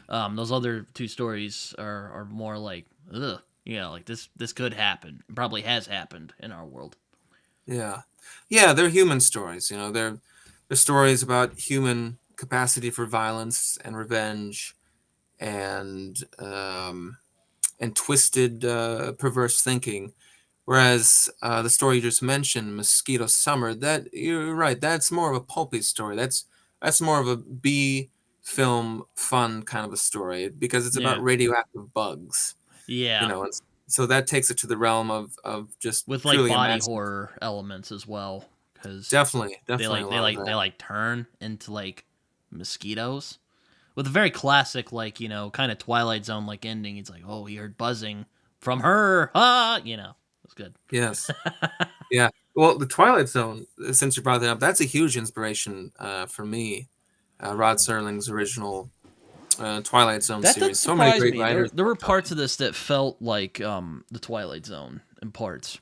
Those other two stories are more like, ugh, like this could happen. It probably has happened in our world. Yeah, yeah, they're human stories. They're stories about human capacity for violence and revenge, and twisted, perverse thinking. Whereas the story you just mentioned, Mosquito Summer, that you're right, that's more of a pulpy story. That's more of a B film fun kind of a story, because it's about Yeah, radioactive bugs. yeah, And so that takes it to the realm of just with like purely body imaginative. horror elements as well, because Definitely, they definitely a like they lot of like they that. like turn into like mosquitoes with a very classic, like, kind of Twilight Zone like ending. It's like, oh, he heard buzzing from her, it's good. Yes. Yeah. Well, the Twilight Zone, since you brought that up, that's a huge inspiration for me. Rod Serling's original Twilight Zone That series. didn't So many surprise great me. There writers there were worked on parts it. of this that felt like the Twilight Zone in parts.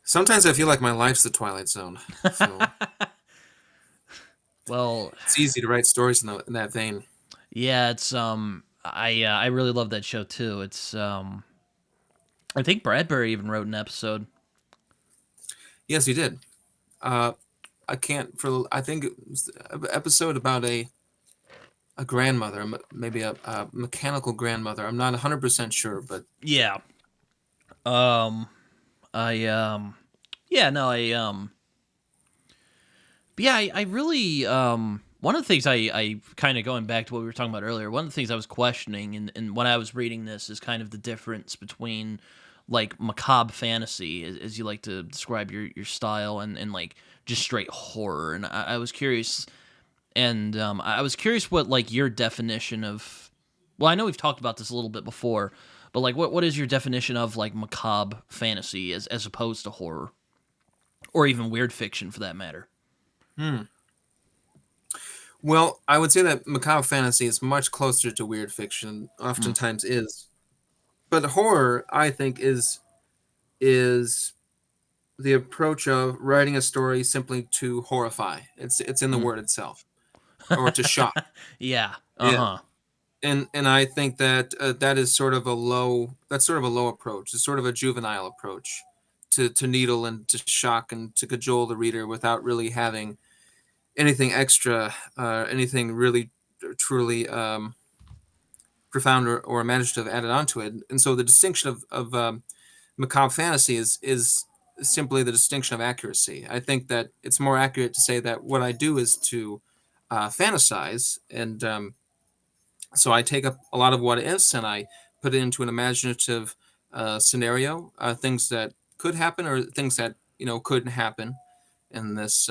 Sometimes I feel like my life's the Twilight Zone. So Well, it's easy to write stories in that vein. yeah, it's I really love that show too. It's I think Bradbury even wrote an episode. Yes, you did. I can't for I think it was an episode about a grandmother, maybe a mechanical grandmother. I'm not 100% sure, but Yeah. Um. I Yeah. No. But yeah. I really One of the things I kind of going back to what we were talking about earlier. One of the things I was questioning, and when I was reading this, is kind of the difference between like macabre fantasy, as you like to describe your style, and like just straight horror. And I was curious, and I was curious what like your definition of. Well, I know we've talked about this a little bit before, but like, what is your definition of like macabre fantasy as opposed to horror, or even weird fiction for that matter? hmm. Well, I would say that macabre fantasy is much closer to weird fiction, Mm. oftentimes is. But horror, I think, is the approach of writing a story simply to horrify. It's in the Mm. word itself, or to shock. Yeah. Uh Yeah, huh. and I think that that is sort of a low. That's sort of a low approach. It's sort of a juvenile approach to needle and to shock and to cajole the reader without really having anything extra, anything really truly profound or imaginative added onto it. And so the distinction of macabre fantasy is simply the distinction of accuracy. I think that it's more accurate to say that what I do is to fantasize, and so I take up a lot of what ifs and I put it into an imaginative scenario, things that could happen or things that couldn't happen in this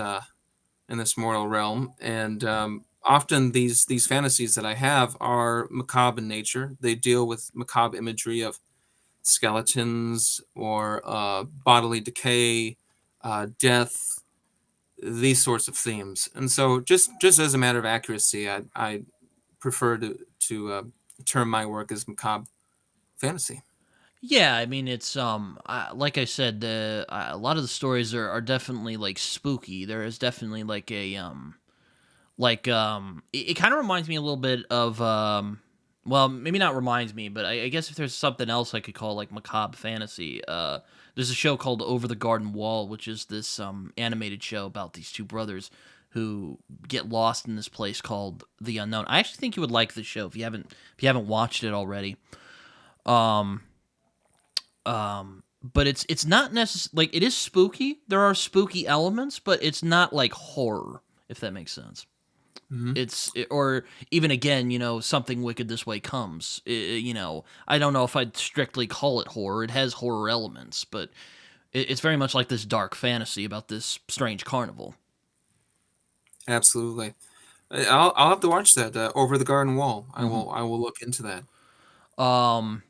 mortal realm. And often these fantasies that I have are macabre in nature. They deal with macabre imagery of skeletons or bodily decay, death, these sorts of themes. And so, just as a matter of accuracy, I prefer to term my work as macabre fantasy. Yeah, I mean it's like I said, a lot of the stories are definitely like spooky. There is definitely like a it kind of reminds me a little bit of well, maybe not reminds me, but I guess if there's something else I could call like macabre fantasy, there's a show called Over the Garden Wall, which is this animated show about these two brothers who get lost in this place called the unknown. I actually think you would like this show if you haven't watched it already. um but it's not necessarily like, it is spooky. There are spooky elements, but it's not like horror, if that makes sense. Hmm. Or even again, something wicked this way comes. I don't know if I'd strictly call it horror. It has horror elements, but it's very much like this dark fantasy about this strange carnival. Absolutely. I'll have to watch that over the garden wall. I Hmm. will look into that. Um,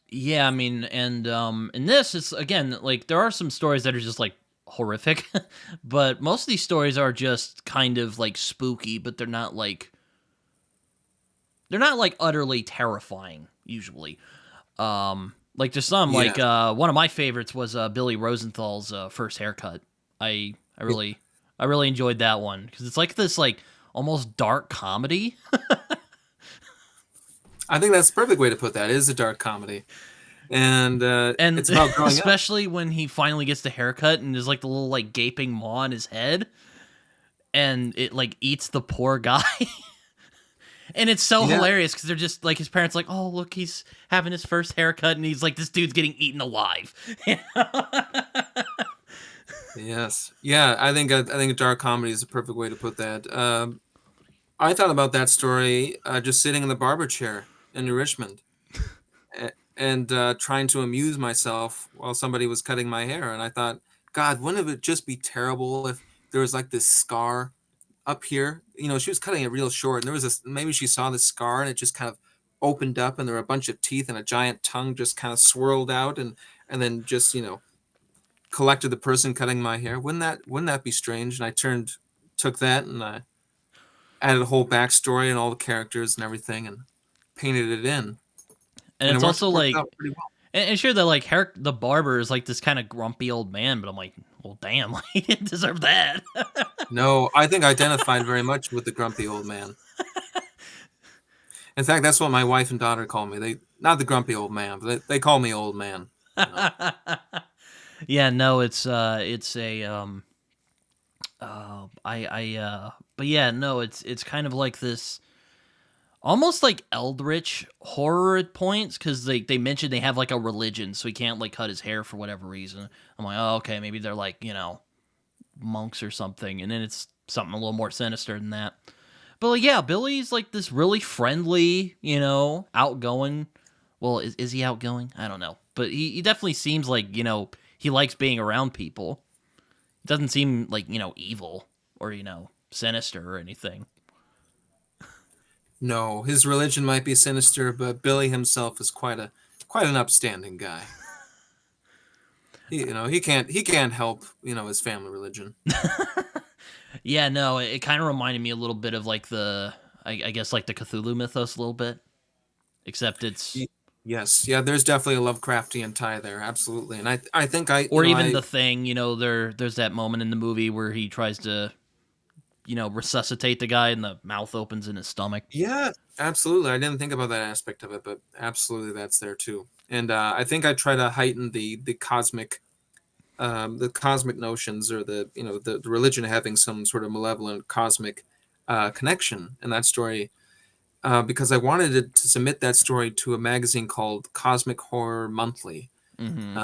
yeah, I mean, and in this, it's again like there are some stories that are just like horrific, but most of these stories are just kind of like spooky, but they're not like utterly terrifying usually. Like there's some Yeah. like one of my favorites was Billy Rosenthal's first haircut. I really enjoyed that one because it's like this like almost dark comedy. I think that's the perfect way to put that. It is a dark comedy, and And it's about growing up. especially when he finally gets the haircut and there's like the little like gaping maw on his head, and it like eats the poor guy. And it's so Yeah. hilarious because they're just like his parents like, oh look, he's having his first haircut, and he's like, this dude's getting eaten alive. Yes. Yeah. I think dark comedy is the perfect way to put that. I thought about that story just sitting in the barber chair in New Richmond, and trying to amuse myself while somebody was cutting my hair. And I thought, God, wouldn't it just be terrible if there was like this scar up here? She was cutting it real short, and there was this. Maybe she saw the scar, and it just kind of opened up, and there were a bunch of teeth, and a giant tongue just kind of swirled out, and then just collected the person cutting my hair. Wouldn't that be strange? And I took that, and I added a whole backstory and all the characters and everything, and painted it in, And and it it's worked also worked like, out pretty well. and sure that like the barber is like this kind of grumpy old man, but I'm like, well, damn, like, he didn't deserve that. No, I think I identified very much with the grumpy old man. In fact, that's what my wife and daughter call me. They not the grumpy old man, but they call me old man. You know. Yeah, no, it's a I but yeah, no, it's kind of like this. almost like eldritch horror at points, because they mentioned they have like a religion, so he can't like cut his hair for whatever reason. I'm like, oh, okay, maybe they're like, monks or something, and then it's something a little more sinister than that. But like, yeah, Billy's like this really friendly, outgoing. Well, is he outgoing? I don't know, but he definitely seems like he likes being around people. He doesn't seem like evil or sinister or anything. No, his religion might be sinister, but Billy himself is quite an upstanding guy. He can't help his family religion. Yeah, no, it kind of reminded me a little bit of like I guess like the Cthulhu mythos a little bit, except it's Y- Yes, yeah. There's definitely a Lovecraftian tie there, absolutely. And I think I you or know even I the thing. There's that moment in the movie where he tries to resuscitate the guy and the mouth opens in his stomach. Yeah, absolutely. I didn't think about that aspect of it, but absolutely that's there too. And I think I try to heighten the cosmic notions, or the religion having some sort of malevolent cosmic connection in that story, because I wanted to submit that story to a magazine called Cosmic Horror Monthly, Hmm.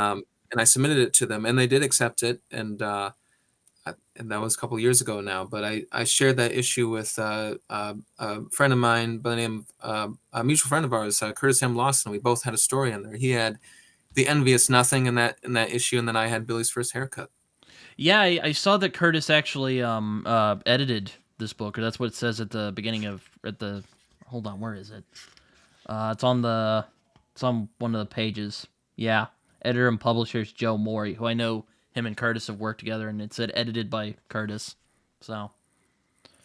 and I submitted it to them, and they did accept it, and that was a couple years ago now. But I shared that issue with a friend of mine by the name of a mutual friend of ours, Curtis M. Lawson. We both had a story in there. He had the envious nothing in that issue, and then I had Billy's first haircut. Yeah, I saw that Curtis actually edited this book, or that's what it says at the beginning of at the. Hold on, where is it? It's on one of the pages. Yeah, editor and publisher is Joe Morey, who I know him and Curtis have worked together, and it said edited by Curtis. So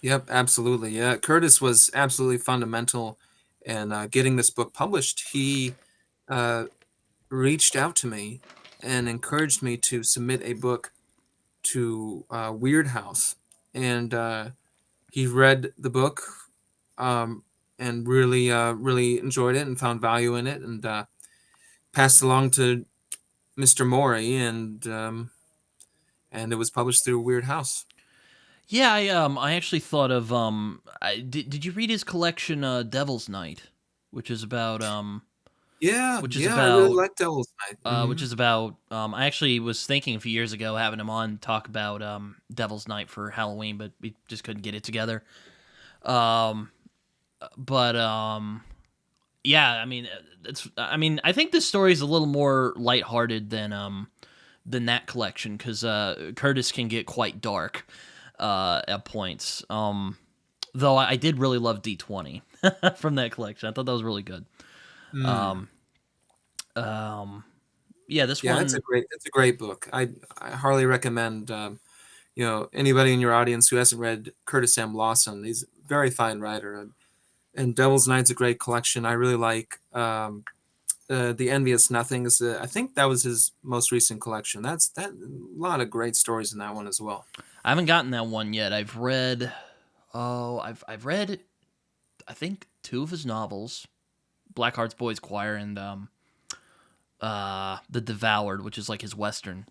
Yep, absolutely. Yeah, Curtis was absolutely fundamental in getting this book published. He uh, reached out to me and encouraged me to submit a book to Weird House, and he read the book, um, and really enjoyed it and found value in it, and passed it along to Mr. Morey, and it was published through Weird House. yeah, I actually thought of did you read his collection Devil's Night, which is about Yeah, which is yeah, I really about like Devil's Night. which is about I actually was thinking a few years ago having him on talk about Devil's Night for Halloween, but we just couldn't get it together. Um but yeah, I mean I think this story is a little more lighthearted than that collection, cuz Curtis can get quite dark at points. Though I did really love D20 from that collection. I thought that was really good. Mm. Um um yeah, this Yeah, one. it's a great book. I highly recommend anybody in your audience who hasn't read Curtis M. Lawson. He's a very fine writer, and Devil's Night's a great collection. I really like the Envious Nothings. I think that was his most recent collection. That a lot of great stories in that one as well. I haven't gotten that one yet. I've read I think two of his novels, Blackheart's Boys Choir and The Devoured, which is like his western,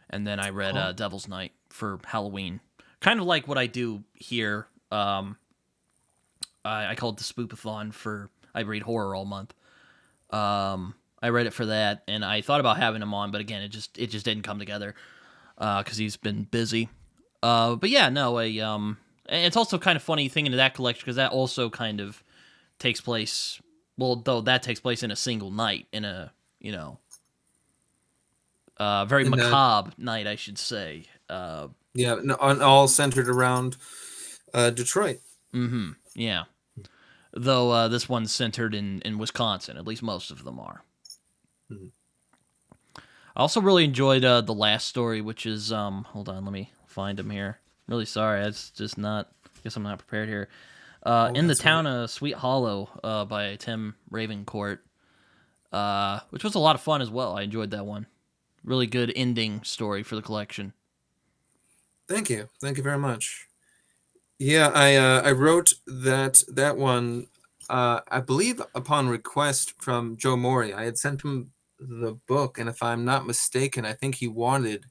and then I read Oh, Devil's Night for Halloween. Kind of like what I do here. I call it the Spoopathon for I read horror all month. I read it for that, and I thought about having him on, but again, it just didn't come together because he's been busy. But yeah, no, and it's also kind of funny thinking of that collection because that also kind of takes place. Well, though that takes place in a single night, in a very and macabre night, I should say. yeah, no, all centered around Detroit. Yeah. Though this one's centered in Wisconsin, at least most of them are. Mhm. I also really enjoyed the last story, which is hold on, let me find him here. Really sorry, it's just not. Guess I'm not prepared here. Oh, In the that's right. town of Sweet Hollow by Tim Ravencourt, which was a lot of fun as well. I enjoyed that one. Really good ending story for the collection. Thank you very much. Yeah, I wrote that one. I believe upon request from Joe Mori. I had sent him the book, and if I'm not mistaken, I think he wanted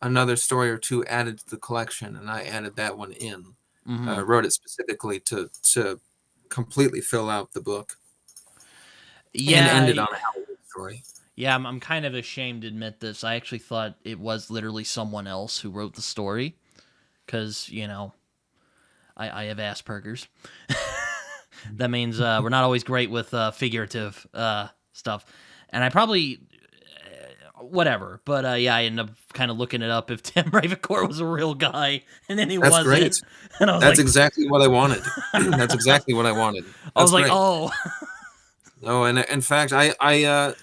another story or two added to the collection, and I added that one in. Mm-hmm. Wrote it specifically to completely fill out the book and Yeah, end it on a Halloween story. yeah. I'm kind of ashamed to admit this. I actually thought it was literally someone else who wrote the story because I have Asperger's. That means we're not always great with figurative stuff, and I probably whatever. But yeah, I ended up kind of looking it up if Tim Ravencourt was a real guy, and then he That's wasn't, great. and I was That's like, exactly what I wanted. That's exactly what I wanted. I That's was like, great. oh, No, and in fact, I kind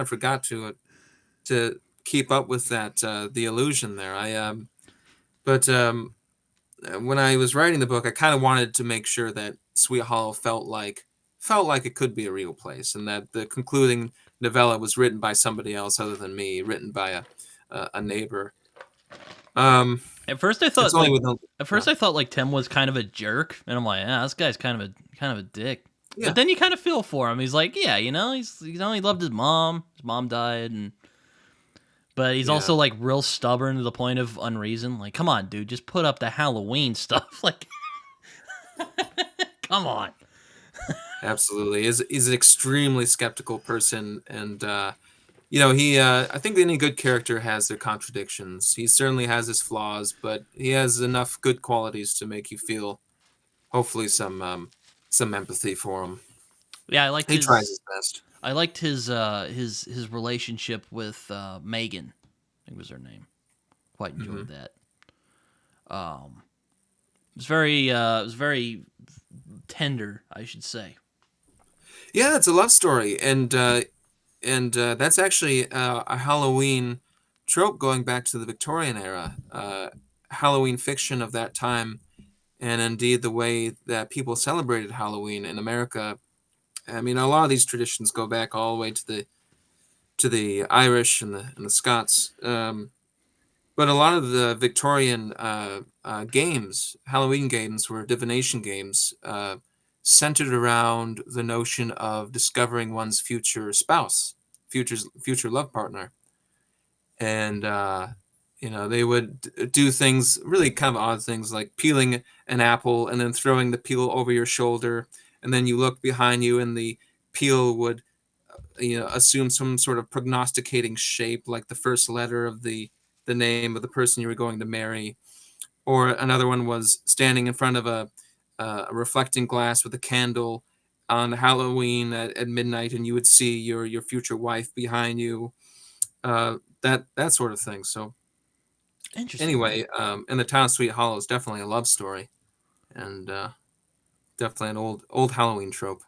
of forgot to keep up with that the illusion there. But when I was writing the book, I kind of wanted to make sure that Sweet Hollow felt like it could be a real place, and that the concluding novella was written by somebody else other than me, written by a neighbor. Um, at first I it's thought only like with at yeah, first I thought like Tim was kind of a jerk, and I'm like, this guy's kind of a dick. But yeah, then you kind of feel for him. He's like, yeah, he loved his mom. His mom died, and but he's yeah. also like real stubborn to the point of unreason. Like, come on, dude, just put up the Halloween stuff. Like, come on. Absolutely. Is an extremely skeptical person, and he I think any good character has their contradictions. He certainly has his flaws, but he has enough good qualities to make you feel hopefully some empathy for him. Yeah, He tries his best. I liked his relationship with Megan. I think was her name. Quite Hmm. enjoyed that. Um, it was very tender, I should say. Yeah, it's a love story, and that's actually a Halloween trope going back to the Victorian era. Halloween fiction of that time, and indeed the way that people celebrated Halloween in America. I mean, a lot of these traditions go back all the way to the Irish and the Scots. But a lot of the Victorian games, Halloween games, were divination games centered around the notion of discovering one's future spouse, future love partner, and they would do things really kind of odd things like peeling an apple and then throwing the peel over your shoulder, and then you look behind you and the peel would assume some sort of prognosticating shape, like the first letter of the name of the person you were going to marry. Or another one was standing in front of a reflecting glass with a candle on Halloween at midnight, and you would see your future wife behind you. That sort of thing. So Interesting. anyway, and the town of Sweet Hollow is definitely a love story, and definitely an old Halloween trope.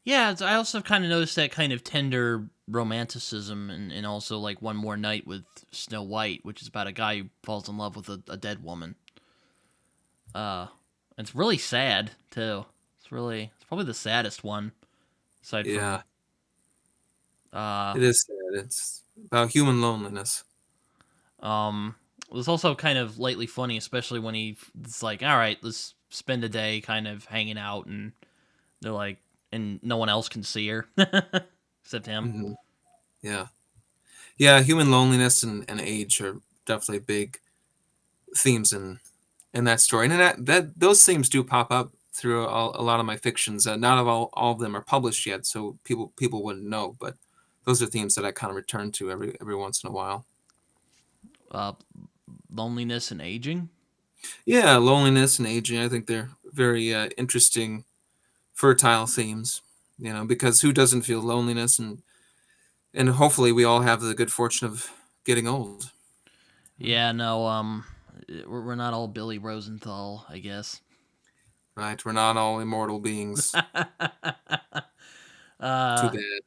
Yeah, I also kind of noticed that kind of tender romanticism, and also like One More Night with Snow White, which is about a guy who falls in love with a dead woman. Uh, it's really sad too. It's probably the saddest one aside from Yeah, uh it is sad. It's about human loneliness. um. It was also kind of lately funny, especially when it's like, all right, let's spend a day kind of hanging out, and they're like, and no one else can see her except him. Hmm. Yeah. Yeah, human loneliness and age are definitely big themes in that story, and that those themes do pop up through a lot of my fictions. Not of all of them are published yet, so people wouldn't know, but those are themes that I kind of return to every once in a while. Uh, Loneliness and aging. Yeah, loneliness and aging. I think they're very interesting, fertile themes. Because who doesn't feel loneliness, and hopefully we all have the good fortune of getting old. Yeah, no, we're not all Billy Rosenthal, I guess. Right? We're not all immortal beings. Too uh, bad.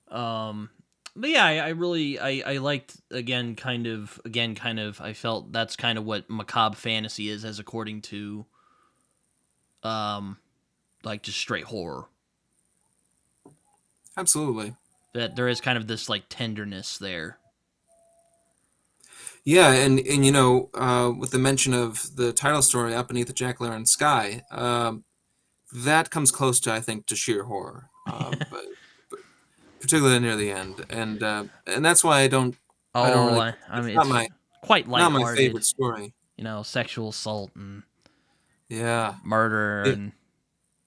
um, but yeah, I really, I liked again, kind of, I felt that's kind of what macabre fantasy is, as according to, um, like just straight horror. Absolutely. That there is kind of this like tenderness there. Yeah, and with the mention of the title story, "Up Beneath the Jack Lantern Sky," that comes close to, I think, to sheer horror, but particularly near the end, and that's why I don't Oh, really. I It's mean, not it's my quite not my lighthearted, favorite story. sexual assault and Yeah. murder It, and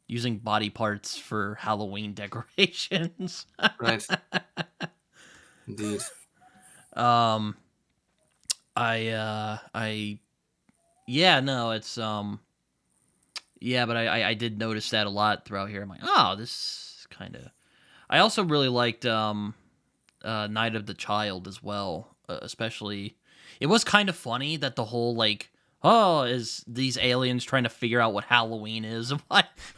using body parts for Halloween decorations. right. Indeed. um, I yeah, no, it's yeah, but I did notice that a lot throughout here. I'm like, oh, this kind of. I also really liked Night of the Child as well, especially. It was kind of funny that the whole like, oh, is these aliens trying to figure out what Halloween is?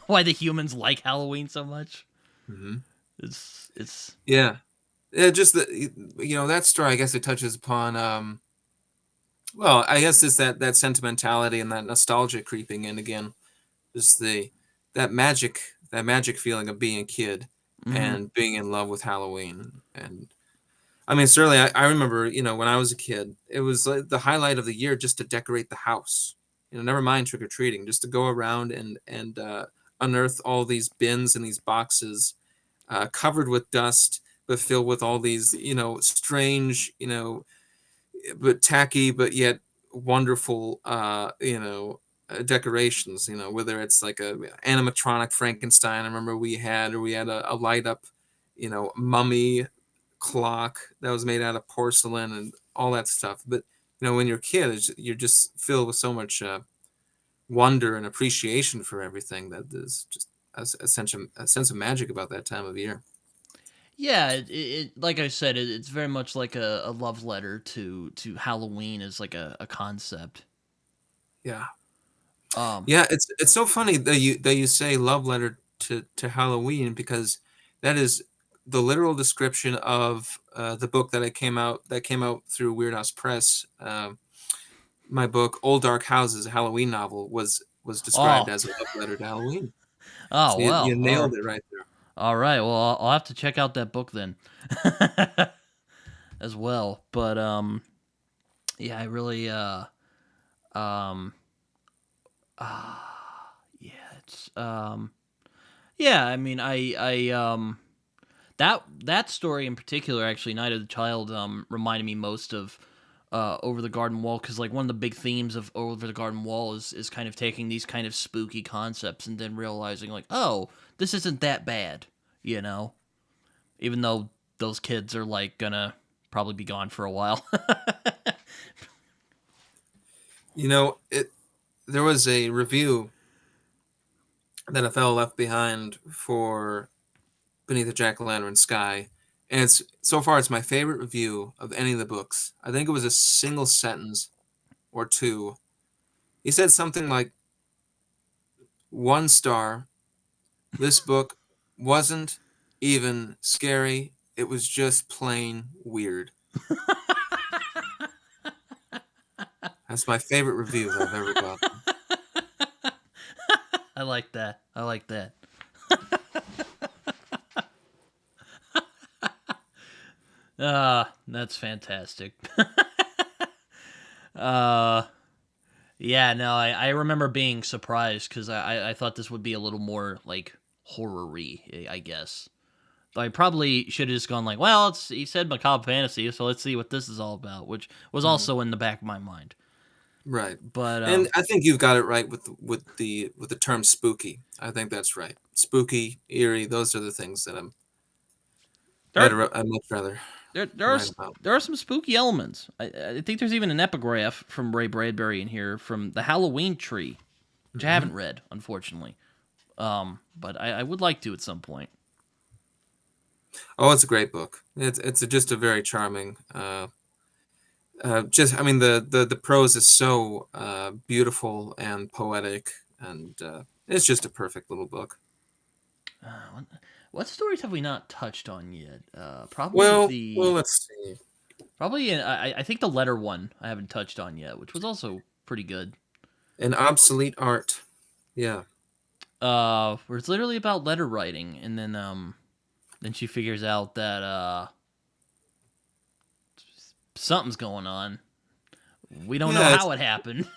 Why the humans like Halloween so much? Hmm. It's Yeah. Yeah. Just that story. I guess it touches upon. Well, I guess it's that sentimentality and that nostalgia creeping in again. Just that magic feeling of being a kid mhm. and being in love with Halloween. And I mean, certainly, I remember, when I was a kid, it was like the highlight of the year just to decorate the house. Never mind trick or treating, just to go around and unearth all these bins and these boxes, covered with dust, but filled with all these, strange, but tacky, but yet wonderful, decorations. Whether it's like a animatronic Frankenstein. I remember we had a light up, mummy clock that was made out of porcelain and all that stuff. But when you're a kid, you're just filled with so much wonder and appreciation for everything that there's just a sense of magic about that time of year. Yeah, like I said, it's very much like a love letter to Halloween as like a concept. Yeah. Um, Yeah, it's so funny that you say love letter to Halloween, because that is the literal description of the book that came out through Weird House Press. My book, Old Dark Houses, a Halloween novel, was described oh, as a love letter to Halloween. oh So you well, nailed it right there. all right. Well, I'll have to check out that book then, as well. But yeah, I really um, yeah, it's yeah. I mean, that story in particular, actually, Night of the Child, reminded me most of Over the Garden Wall, because like one of the big themes of Over the Garden Wall is kind of taking these kind of spooky concepts and then realizing like, oh, this isn't that bad, you know, even though those kids are like gonna probably be gone for a while. There was a review that a fellow left behind for Beneath the Jack-o'-lantern Sky, and so far it's my favorite review of any of the books. I think it was a single sentence or two. He said something like, 1 star. This book wasn't even scary. It was just plain weird. That's my favorite review that I've ever gotten. I like that. I like that. That's fantastic. uh, yeah, no, I remember being surprised because I thought this would be a little more like horror-y, I guess. I probably should have just gone like, well, it's he said macabre fantasy, so let's see what this is all about, which was Mhm. also in the back of my mind. Right. But And I think you've got it right with the term spooky. I think that's right. Spooky, eerie, those are the things that there I'd much rather there are write about. there are some spooky elements. I think there's even an epigraph from Ray Bradbury in here from the Halloween Tree, which I Hmm. haven't read, unfortunately. But I would like to at some point. Oh, it's a great book. It's just a very charming. Just I mean the prose is so beautiful and poetic, and it's just a perfect little book. What, what stories have we not touched on yet? Well, let's see. Probably I think the letter one I haven't touched on yet, which was also pretty good. An obsolete art. Yeah. Where it's literally about letter writing, and then she figures out that something's going on. We don't know Yeah. how it happened.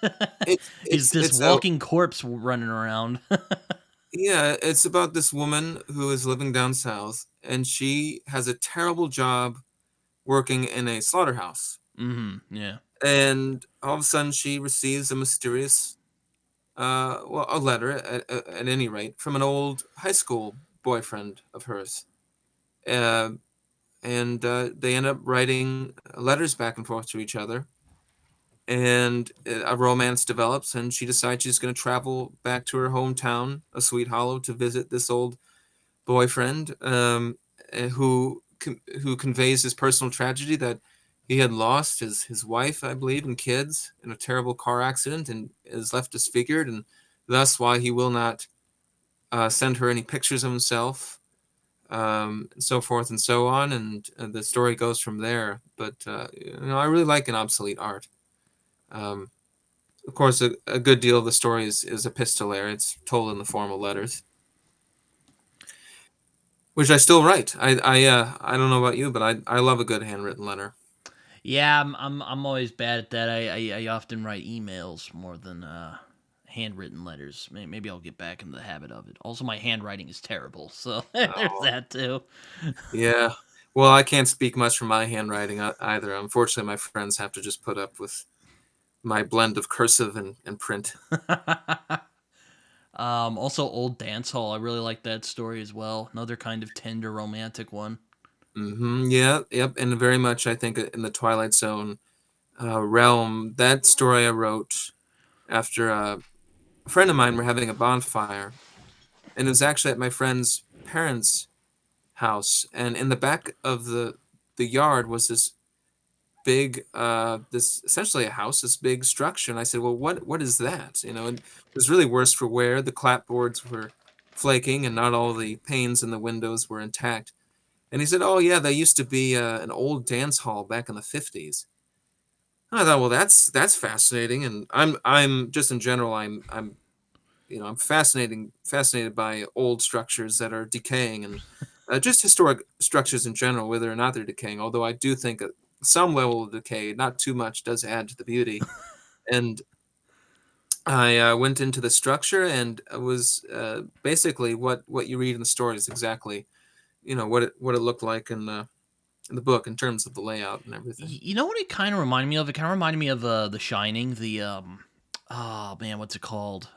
It's He's it's this it's a walking corpse running around. yeah. It's about this woman who is living down south, and she has a terrible job working in a slaughterhouse. Mm-hmm. Yeah. And all of a sudden, she receives a mysterious well, a letter at any rate from an old high school boyfriend of hers. Uh, and they end up writing letters back and forth to each other. And a romance develops, and she decides she's going to travel back to her hometown of Sweet Hollow to visit this old boyfriend, who conveys his personal tragedy that he had lost his wife, I believe, and kids in a terrible car accident, and is left disfigured, and thus why he will not send her any pictures of himself, and so forth and so on, and the story goes from there. But I really like an obsolete art. Um, of course, a good deal of the story is epistolary. It's told in the form of letters, which I still write. I don't know about you, but I love a good handwritten letter. Yeah, I'm always bad at that. I often write emails more than handwritten letters. Maybe I'll get back into the habit of it. Also, my handwriting is terrible, so there's Oh, that too. yeah. Well, I can't speak much for my handwriting either. Unfortunately, my friends have to just put up with my blend of cursive and print. Also, Old Dance Hall. I really like that story as well. Another kind of tender romantic one. Yeah, yep, and very much I think in the Twilight Zone realm. That story I wrote after a friend of mine were having a bonfire, and it was actually at my friend's parents' house, and in the back of the yard was this essentially a house, this big structure. And I said, well, what is that? And it was really worse for wear. The clapboards were flaking, and not all the panes in the windows were intact. And he said, oh yeah, they used to be an old dance hall back in the 50s. And I thought, well, that's fascinating. And I'm just in general, I'm fascinated by old structures that are decaying, and just historic structures in general, whether or not they're decaying. Although I do think that some level of decay, not too much, does add to the beauty. And I went into the structure, and it was basically what you read in the story is exactly what it looked like in the book in terms of the layout and everything. You know what it kind of reminded me of? It kind of reminded me of The Shining. Oh man, what's it called?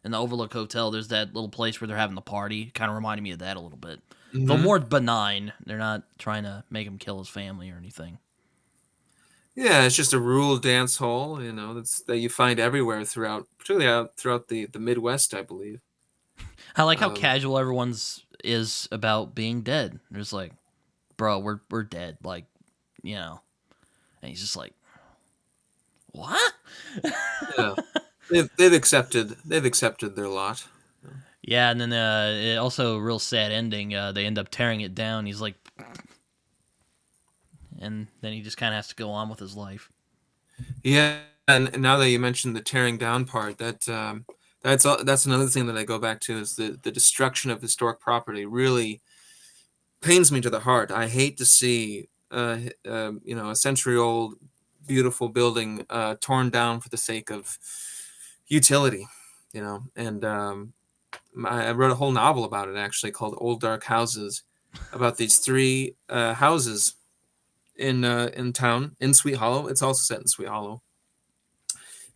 In the Overlook Hotel, there's that little place where they're having the party. Kind of reminded me of that a little bit. Though Hmm. more benign. They're not trying to make him kill his family or anything. Yeah, it's just a rural dance hall, that you find everywhere throughout, particularly out throughout the Midwest, I believe. I like how Um, casual everyone's is about being dead. They're just like, bro, we're dead. Like, you know. And he's just like, what? yeah, they've accepted their lot. Yeah, and then it also a real sad ending. They end up tearing it down. He's like, and then he just kind of has to go on with his life. Yeah, and now that you mentioned the tearing down part, that's another thing that I go back to is the destruction of historic property really pains me to the heart. I hate to see a century old beautiful building torn down for the sake of utility, and I wrote a whole novel about it actually called Old Dark Houses, about these three houses in town in Sweet Hollow. It's also set in Sweet Hollow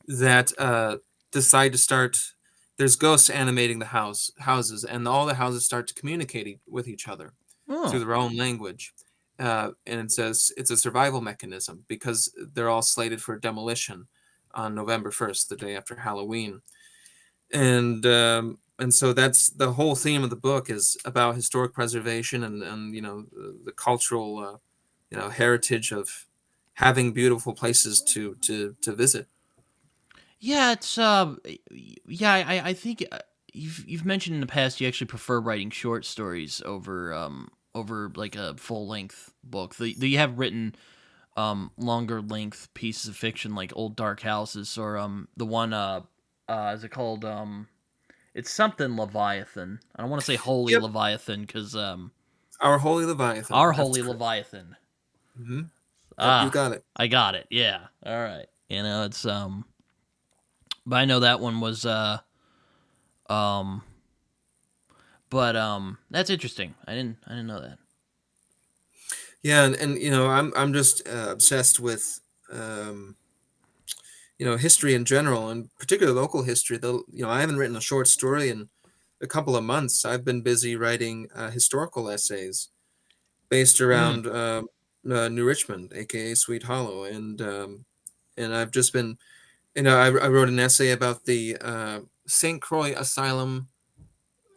that decide to start. There's ghosts animating the houses, and all the houses start to communicate with each other through Oh, their own language. And it says it's a survival mechanism because they're all slated for demolition on November 1st, the day after Halloween. And so that's the whole theme of the book is about historic preservation and the cultural heritage of having beautiful places to visit. yeah, it's yeah. I think you've mentioned in the past you actually prefer writing short stories over like a full length book. Do you have written longer length pieces of fiction like Old Dark Houses or the one is it called it's something Leviathan. I don't want to say Holy Yep. Leviathan because Our Holy Leviathan. our That's Holy correct. Leviathan. Hmm. Yep, you Ah, got it. I got it. Yeah. All right. It's but I know that one was um but that's interesting. I didn't know that. Yeah, and I'm just obsessed with um, history in general, and particularly local history. I haven't written a short story in a couple of months. I've been busy writing historical essays based Mm. around New Richmond, aka Sweet Hollow, and I've just been, I wrote an essay about the St. Croix Asylum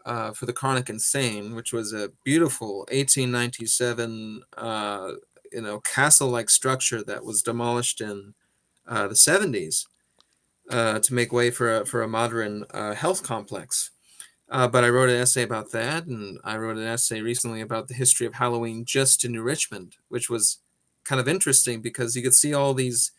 for the chronic insane, which was a beautiful 1897, castle-like structure that was demolished in the 70s to make way for a modern health complex. But I wrote an essay about that, and I wrote an essay recently about the history of Halloween just in New Richmond, which was kind of interesting because you could see all these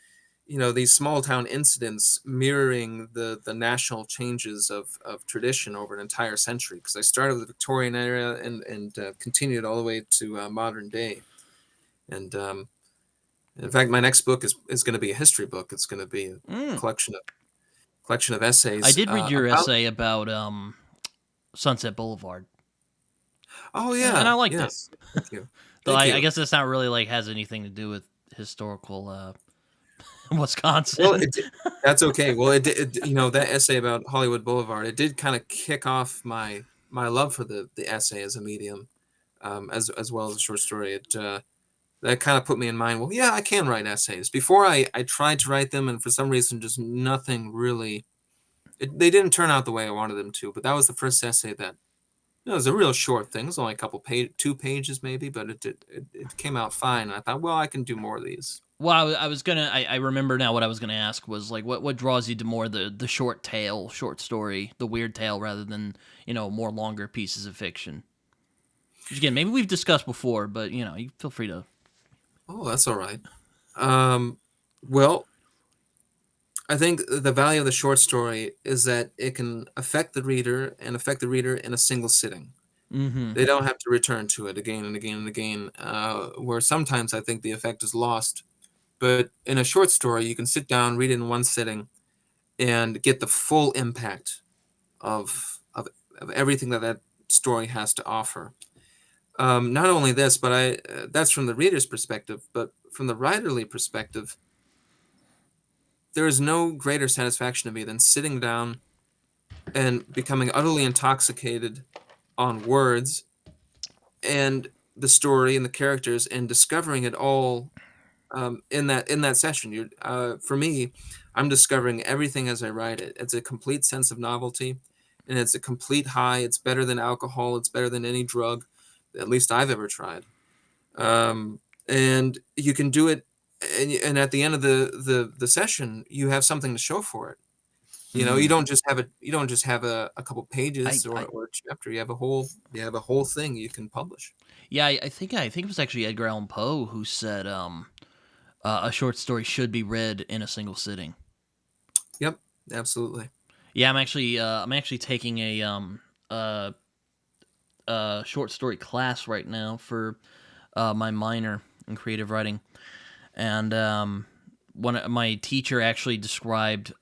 small town incidents mirroring the national changes of tradition over an entire century. Because I started with the Victorian era and continued all the way to modern day. And in fact, my next book is going to be a history book. It's going to be a Mm. collection of I essays did read your about. essay about Sunset Boulevard, Oh and I yeah, liked it. yes. Thank you, Though thank I you. guess that's not really like has anything to do with historical Well, Wisconsin. that's okay. Well, that essay about Hollywood Boulevard, it did kind of kick off my love for the essay as a medium, as well as a short story. That kind of put me in mind. Well, yeah, I can write essays. Before I tried to write them, and for some reason, just nothing really. They didn't turn out the way I wanted them to. But that was the first essay that. It was a real short thing. It was only a couple 2 pages maybe, but it came out fine. And I thought, well, I can do more of these. Well, I was gonna. I remember now. What I was gonna ask was like, what draws you to more the short tale, short story, the weird tale, rather than more longer pieces of fiction. Which again, maybe we've discussed before, but you feel free to. Oh, that's all right. Um, well, I think the value of the short story is that it can affect the reader and affect the reader in a single sitting. Mm-hmm. They don't have to return to it again and again and again, where sometimes I think the effect is lost. But in a short story, you can sit down, read it in one sitting, and get the full impact of everything that story has to offer. Not only this, but that's from the reader's perspective, but from the writerly perspective, there is no greater satisfaction to me than sitting down and becoming utterly intoxicated on words and the story and the characters and discovering it all in that session. For me, I'm discovering everything as I write it. It's a complete sense of novelty, and it's a complete high. It's better than alcohol. It's better than any drug, at least I've ever tried. And you can do it, and at the end of the session, you have something to show for it. You Mm. don't just have a couple I, pages or, I or a chapter. You have a whole thing you can publish. yeah, I think it was actually Edgar Allan Poe who said a short story should be read in a single sitting. Yep, absolutely. Yeah, I'm actually taking a short story class right now for my minor in creative writing, and my teacher actually described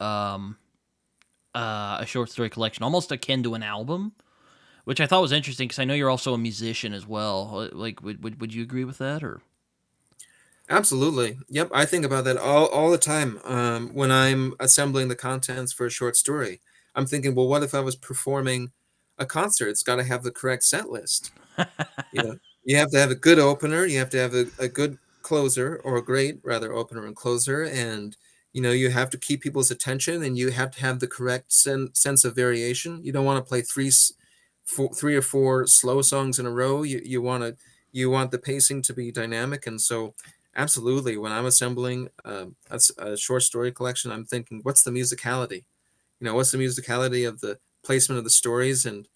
a short story collection almost akin to an album, which I thought was interesting because I know you're also a musician as well. Like, would you agree with that or? Absolutely. Yep, I think about that all the time. When I'm assembling the contents for a short story, I'm thinking, well, what if I was performing a concert? It's got to have the correct set list. You know, you have to have a good opener, you have to have a good closer, or a great rather opener and closer, and you have to keep people's attention, and you have to have the correct sense of variation. You don't want to play three or four slow songs in a row. You want the pacing to be dynamic, and so absolutely, when I'm assembling a short story collection, I'm thinking, what's the musicality? What's the musicality of the placement of the stories, and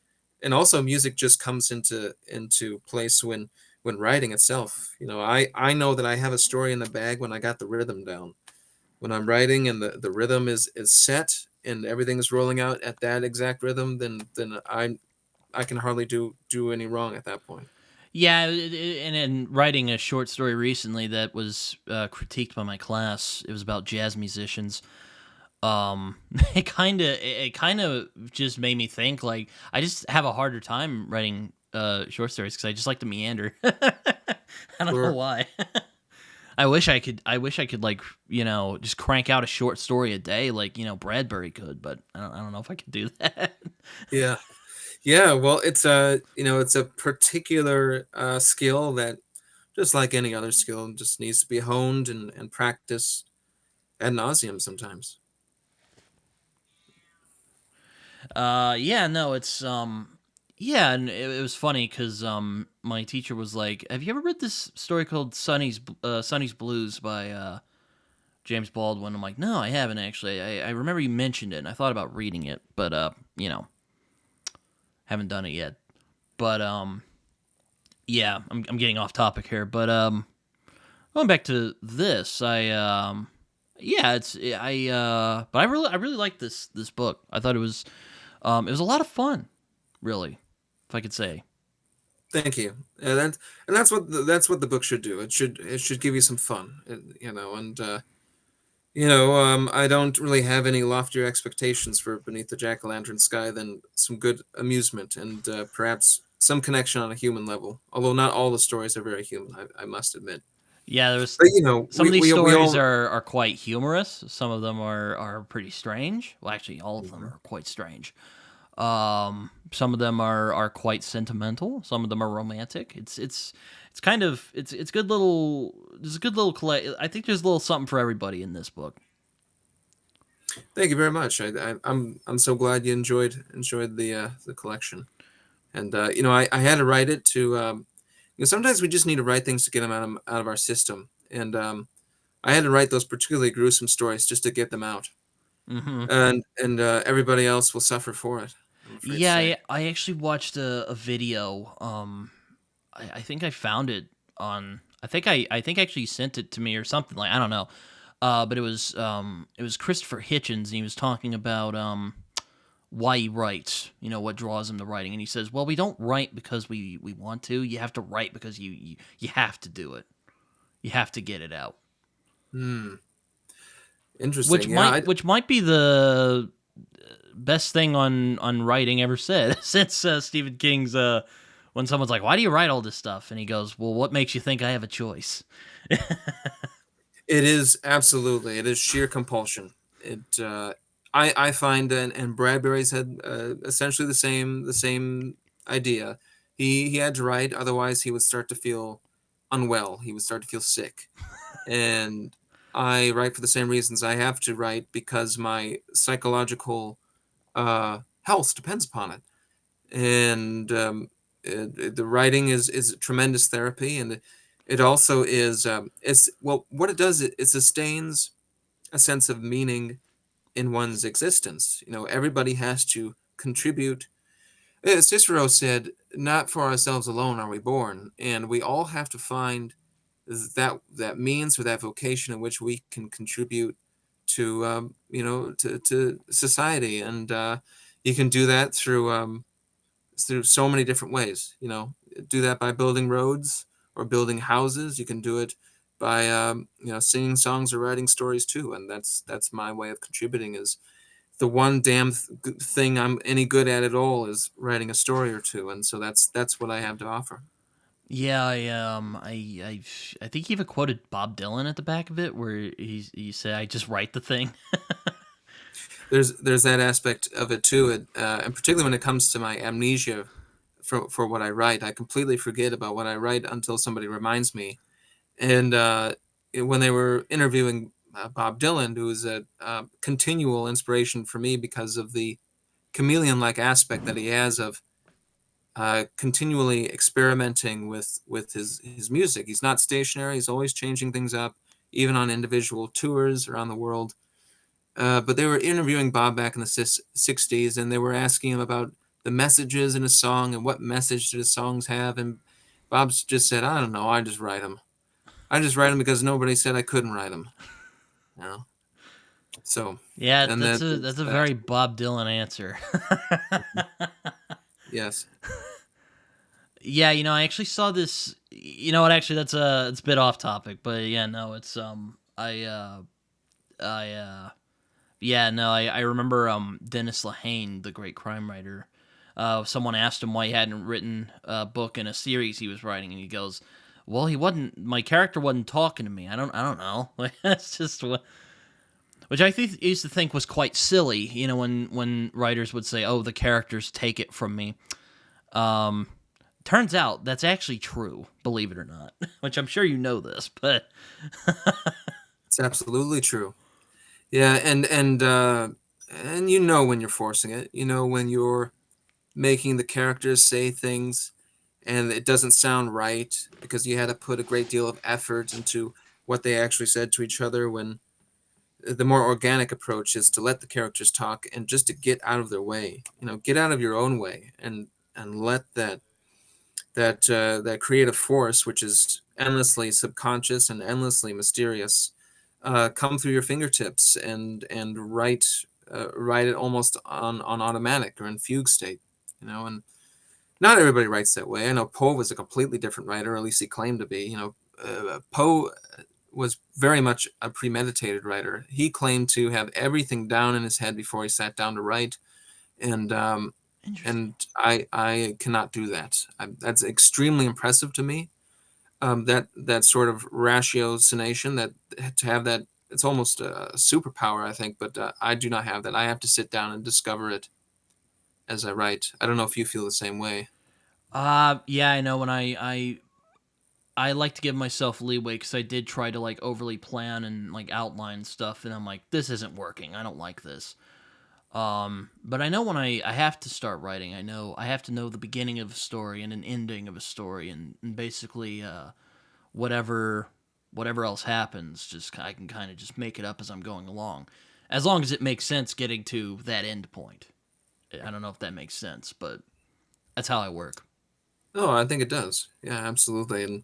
also music just comes into place when writing itself. I know that I have a story in the bag when I got the rhythm down. When I'm writing and the rhythm is set and everything is rolling out at that exact rhythm, then I can hardly do any wrong at that point. Yeah, and in writing a short story recently that was critiqued by my class, it was about jazz musicians. It kind of just made me think like I just have a harder time writing short stories because I just like to meander. I don't know Sure. why. I wish I could. I wish I could like just crank out a short story a day like Bradbury could, but I don't know if I could do that. Yeah. Yeah, well, it's a it's a particular skill that, just like any other skill, just needs to be honed and practiced ad nauseum sometimes. Yeah, no, it's yeah, and it was funny because my teacher was like, "Have you ever read this story called Sonny's Blues by James Baldwin?" I'm like, "No, I haven't actually. I remember you mentioned it, and I thought about reading it, but haven't done it yet." But yeah, I'm getting off topic here, but going back to this, yeah, but I really like this book. I thought it was a lot of fun, really, if I could say. Thank you. And that's what the book should do. It should give you some fun, and I don't really have any loftier expectations for Beneath the Jack-o'-lantern Sky than some good amusement and perhaps some connection on a human level. Although not all the stories are very human, I must admit. Yeah, there's But some of these we stories all. are quite humorous. Some of them are pretty strange. Well, actually, all of them Mhm. are quite strange. Some of them are quite sentimental. Some of them are romantic. It's kind of it's good little. There's a good little collect. I think there's a little something for everybody in this book. Thank you very much. I'm so glad you enjoyed the collection. And I had to write it to. Sometimes we just need to write things to get them out of our system. And I had to write those particularly gruesome stories just to get them out. Hmm. And everybody else will suffer for it, I'm afraid to Yeah, say. I actually watched a video. I think I found it on. I think actually sent it to me or something like I don't know. But it was Christopher Hitchens, and he was talking about why he writes. You know what draws him to writing, and he says, "Well, we don't write because we want to. You have to write because you have to do it. You have to get it out." Hmm. Interesting. Yeah. Which might be the best thing on writing ever said since Stephen King's when someone's like, "Why do you write all this stuff?" and he goes, "Well, what makes you think I have a choice?" It is absolutely. It is sheer compulsion. It. I find and Bradbury's had essentially the same idea. He had to write, otherwise he would start to feel unwell. He would start to feel sick, and I write for the same reasons. I have to write because my psychological health depends upon it. And the writing is tremendous therapy, and it also is. It's well, what it does, it sustains a sense of meaning in one's existence. Everybody has to contribute. Cicero said, "Not for ourselves alone are we born," and we all have to find that means or that vocation in which we can contribute to to society, and you can do that through so many different ways. Do that by building roads or building houses. You can do it by singing songs or writing stories too, and that's my way of contributing. Is the one damn thing I'm any good at all is writing a story or two, and so that's what I have to offer. Yeah, I think he even quoted Bob Dylan at the back of it, where he said, "I just write the thing." There's that aspect of it too, and particularly when it comes to my amnesia for what I write. I completely forget about what I write until somebody reminds me. And when they were interviewing Bob Dylan, who is a continual inspiration for me because of the chameleon-like aspect that he has of continually experimenting with his music. He's not stationary. He's always changing things up, even on individual tours around the world. But they were interviewing Bob back in the 60s, and they were asking him about the messages in his song and what message did his songs have. And Bob's just said, "I don't know. I just write them. I just write them because nobody said I couldn't write them." You know. So, Yeah, and that's that's a that. very Bob Dylan answer. Yes. Yeah, I actually saw this. You know what? Actually, it's a bit off topic, but yeah, no, it's I yeah, no, I remember Dennis Lehane, the great crime writer. Someone asked him why he hadn't written a book in a series he was writing, and he goes, Well, he wasn't. My character wasn't talking to me. I don't know. Like that's just what. Which I used to think was quite silly. You know, when writers would say, "Oh, the characters take it from me." Um, Turns out that's actually true. Believe it or not. Which I'm sure you know this, but It's absolutely true. Yeah, and you know when you're forcing it. You know when you're making the characters say things and it doesn't sound right because you had to put a great deal of effort into what they actually said to each other, when the more organic approach is to let the characters talk and just to get out of their way, get out of your own way, and let that creative force, which is endlessly subconscious and endlessly mysterious, come through your fingertips and write it almost on automatic or in fugue state, and not everybody writes that way. I know Poe was a completely different writer, or at least he claimed to be. Poe was very much a premeditated writer. He claimed to have everything down in his head before he sat down to write, and interesting. I cannot do that. That's extremely impressive to me. That sort of ratiocination, that to have that, it's almost a superpower, I think. But I do not have that. I have to sit down and discover it as I write. I don't know if you feel the same way. Yeah, I know. When I like to give myself leeway because I did try to like overly plan and like outline stuff, and I'm like, this isn't working. I don't like this. But I know when I have to start writing, I know I have to know the beginning of a story and an ending of a story, and basically whatever whatever else happens, just I can kind of just make it up as I'm going along, as long as it makes sense getting to that end point. I don't know if that makes sense, but that's how I work. Oh, I think it does. Yeah, absolutely.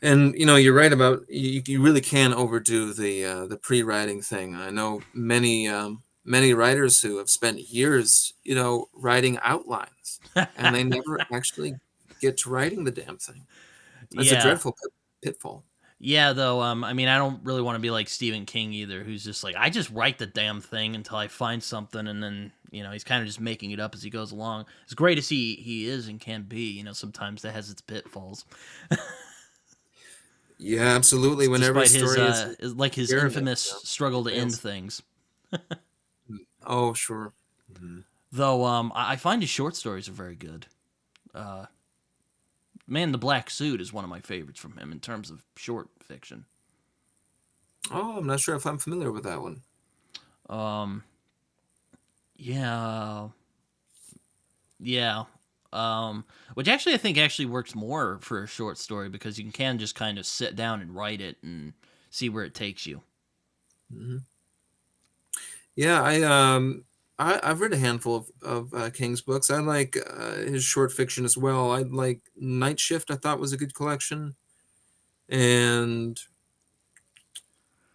And you're right about, you really can overdo the pre-writing thing. I know many writers who have spent years, writing outlines, and they never actually get to writing the damn thing. That's a Yeah. dreadful pitfall. Yeah, though, I mean, I don't really want to be like Stephen King either, who's just like, I just write the damn thing until I find something, and then, he's kind of just making it up as he goes along. As great as he is and can be, sometimes that has its pitfalls. Yeah, absolutely. When every Despite his, story is an like his experiment, infamous struggle it to end fails. things. Oh, sure. Mhm. Though, I find his short stories are very good. Uh, Man in the Black Suit is one of my favorites from him in terms of short fiction. Oh, I'm not sure if I'm familiar with that one. Um, yeah, Yeah. Which actually I think actually works more for a short story because you can just kind of sit down and write it and see where it takes you. Mhm. Yeah, I've read a handful of King's books. I like his short fiction as well. I like Night Shift. I thought was a good collection, and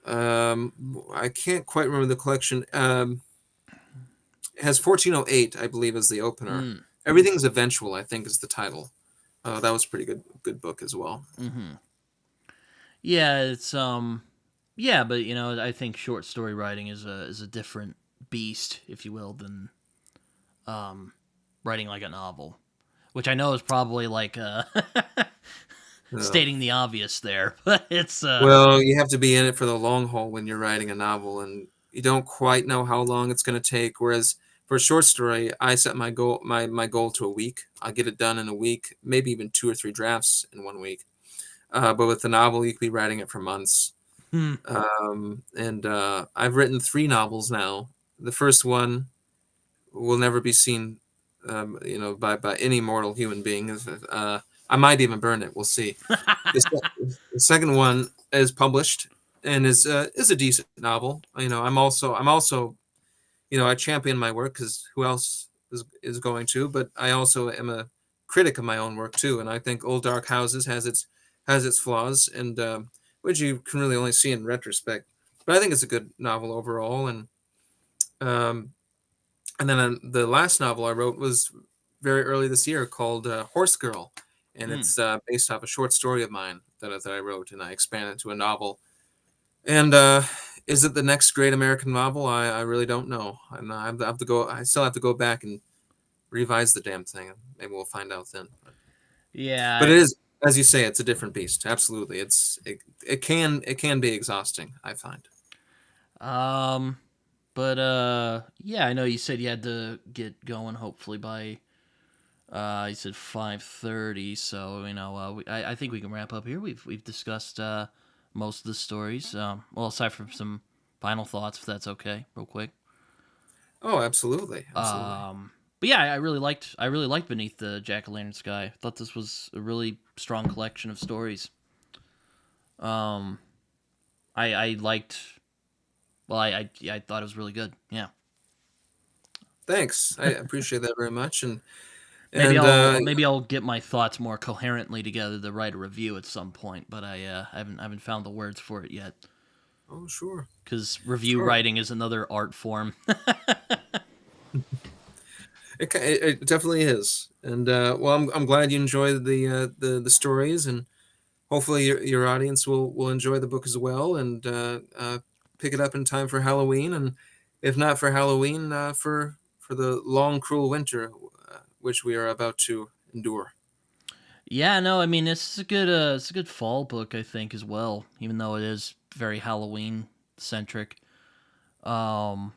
I can't quite remember the collection. It has 1408, I believe, as the opener. Mm. Everything's Eventual, I think, is the title. That was a pretty good book as well. Hmm. Yeah, it's yeah, but I think short story writing is a different beast, if you will, than um writing like a novel. Which I know is probably like Uh, stating the obvious there, but it's well, you have to be in it for the long haul when you're writing a novel, and you don't quite know how long it's going to take. Whereas for a short story, I set my goal to a week. I'll get it done in a week, maybe even two or three drafts in one week. But with the novel, you could be writing it for months. hmm. And I've written three novels now. The first one will never be seen, by any mortal human being. I might even burn it. We'll see. The second one is published and is a decent novel. I'm also I champion my work because who else is going to? But I also am a critic of my own work too, and I think Old Dark Houses has its flaws, and which you can really only see in retrospect. But I think it's a good novel overall, um, and then the last novel I wrote was very early this year called Horse Girl, and Hmm. it's based off a short story of mine that I wrote, and I expanded to a novel. And is it the next great American novel? I really don't know. I have to go. I still have to go back and revise the damn thing. Maybe we'll find out then. But Yeah, it is as you say, it's a different beast. Absolutely, it can be exhausting, I find. Um, but yeah, I know you said you had to get going. Hopefully by you said 5:30. So I think we can wrap up here. We've discussed most of the stories. Well, aside from some final thoughts, if that's okay, real quick. Oh, absolutely, absolutely. But yeah, I really liked Beneath the Jack o' Lantern Sky. I thought this was a really strong collection of stories. Um, I liked. Well, I thought it was really good. Yeah. Thanks, I appreciate that very much, and Maybe and I'll maybe I'll get my thoughts more coherently together to write a review at some point, but I haven't found the words for it yet. oh, sure, Because review sure. writing is another art form. It definitely is, and well, I'm glad you enjoy the stories, and hopefully your audience will enjoy the book as well, and pick it up in time for Halloween, and if not for Halloween, for the long cruel winter, which we are about to endure. Yeah, no, I mean it's a good fall book I think as well, even though it is very Halloween centric. Um,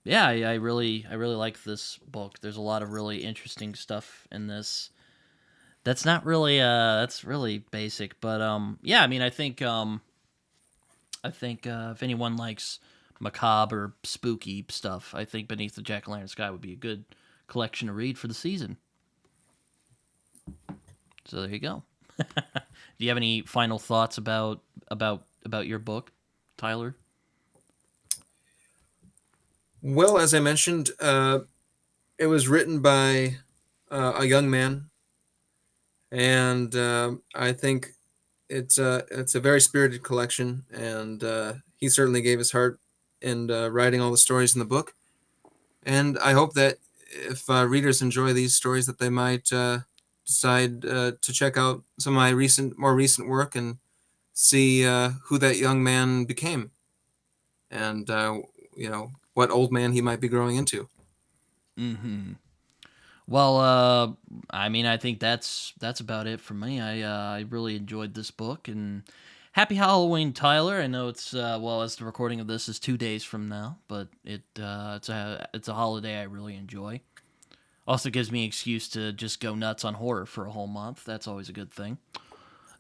yeah, I really like this book. There's a lot of really interesting stuff in this. That's really basic, but yeah, I mean I think if anyone likes macabre or spooky stuff, I think Beneath the Jack o' Lantern Sky would be a good collection to read for the season. So there you go. Do you have any final thoughts about your book, Tyler? Well, as I mentioned, it was written by a young man, and I think it's a very spirited collection, and he certainly gave his heart in writing all the stories in the book. And I hope that if readers enjoy these stories, that they might decide to check out some of my more recent work and see who that young man became, and what old man he might be growing into. Mm-hmm. Well, I mean, I think that's about it for me. I really enjoyed this book, and happy Halloween, Tyler. I know it's well, as the recording of this is 2 days from now, but it's a holiday I really enjoy. Also gives me an excuse to just go nuts on horror for a whole month. That's always a good thing.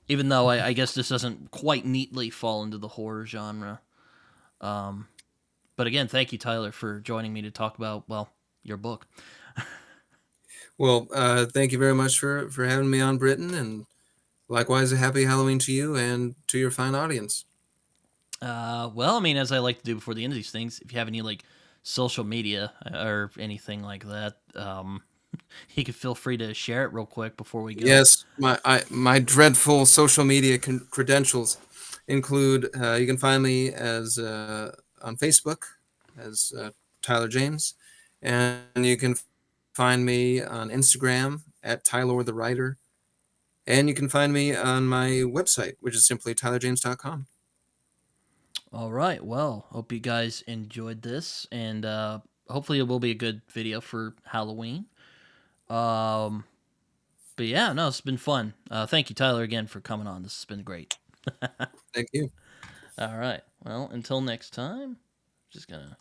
Even though I guess this doesn't quite neatly fall into the horror genre. Um, but again, thank you, Tyler, for joining me to talk about your book. Well, thank you very much for having me on, Britain, and likewise a happy Halloween to you and to your fine audience. Well, I mean, as I like to do before the end of these things, if you have any like social media or anything like that, you can feel free to share it real quick before we go. Yes, my dreadful social media credentials include you can find me as on Facebook as Tylor James, and you can find me on Instagram at Tylor the Writer, and you can find me on my website, which is simply tylorjames.com. All right. Well, hope you guys enjoyed this, and hopefully it will be a good video for Halloween. Um, but yeah, no, it's been fun. Thank you, Tyler, again for coming on. This has been great. Thank you. All right. Well, until next time, just gonna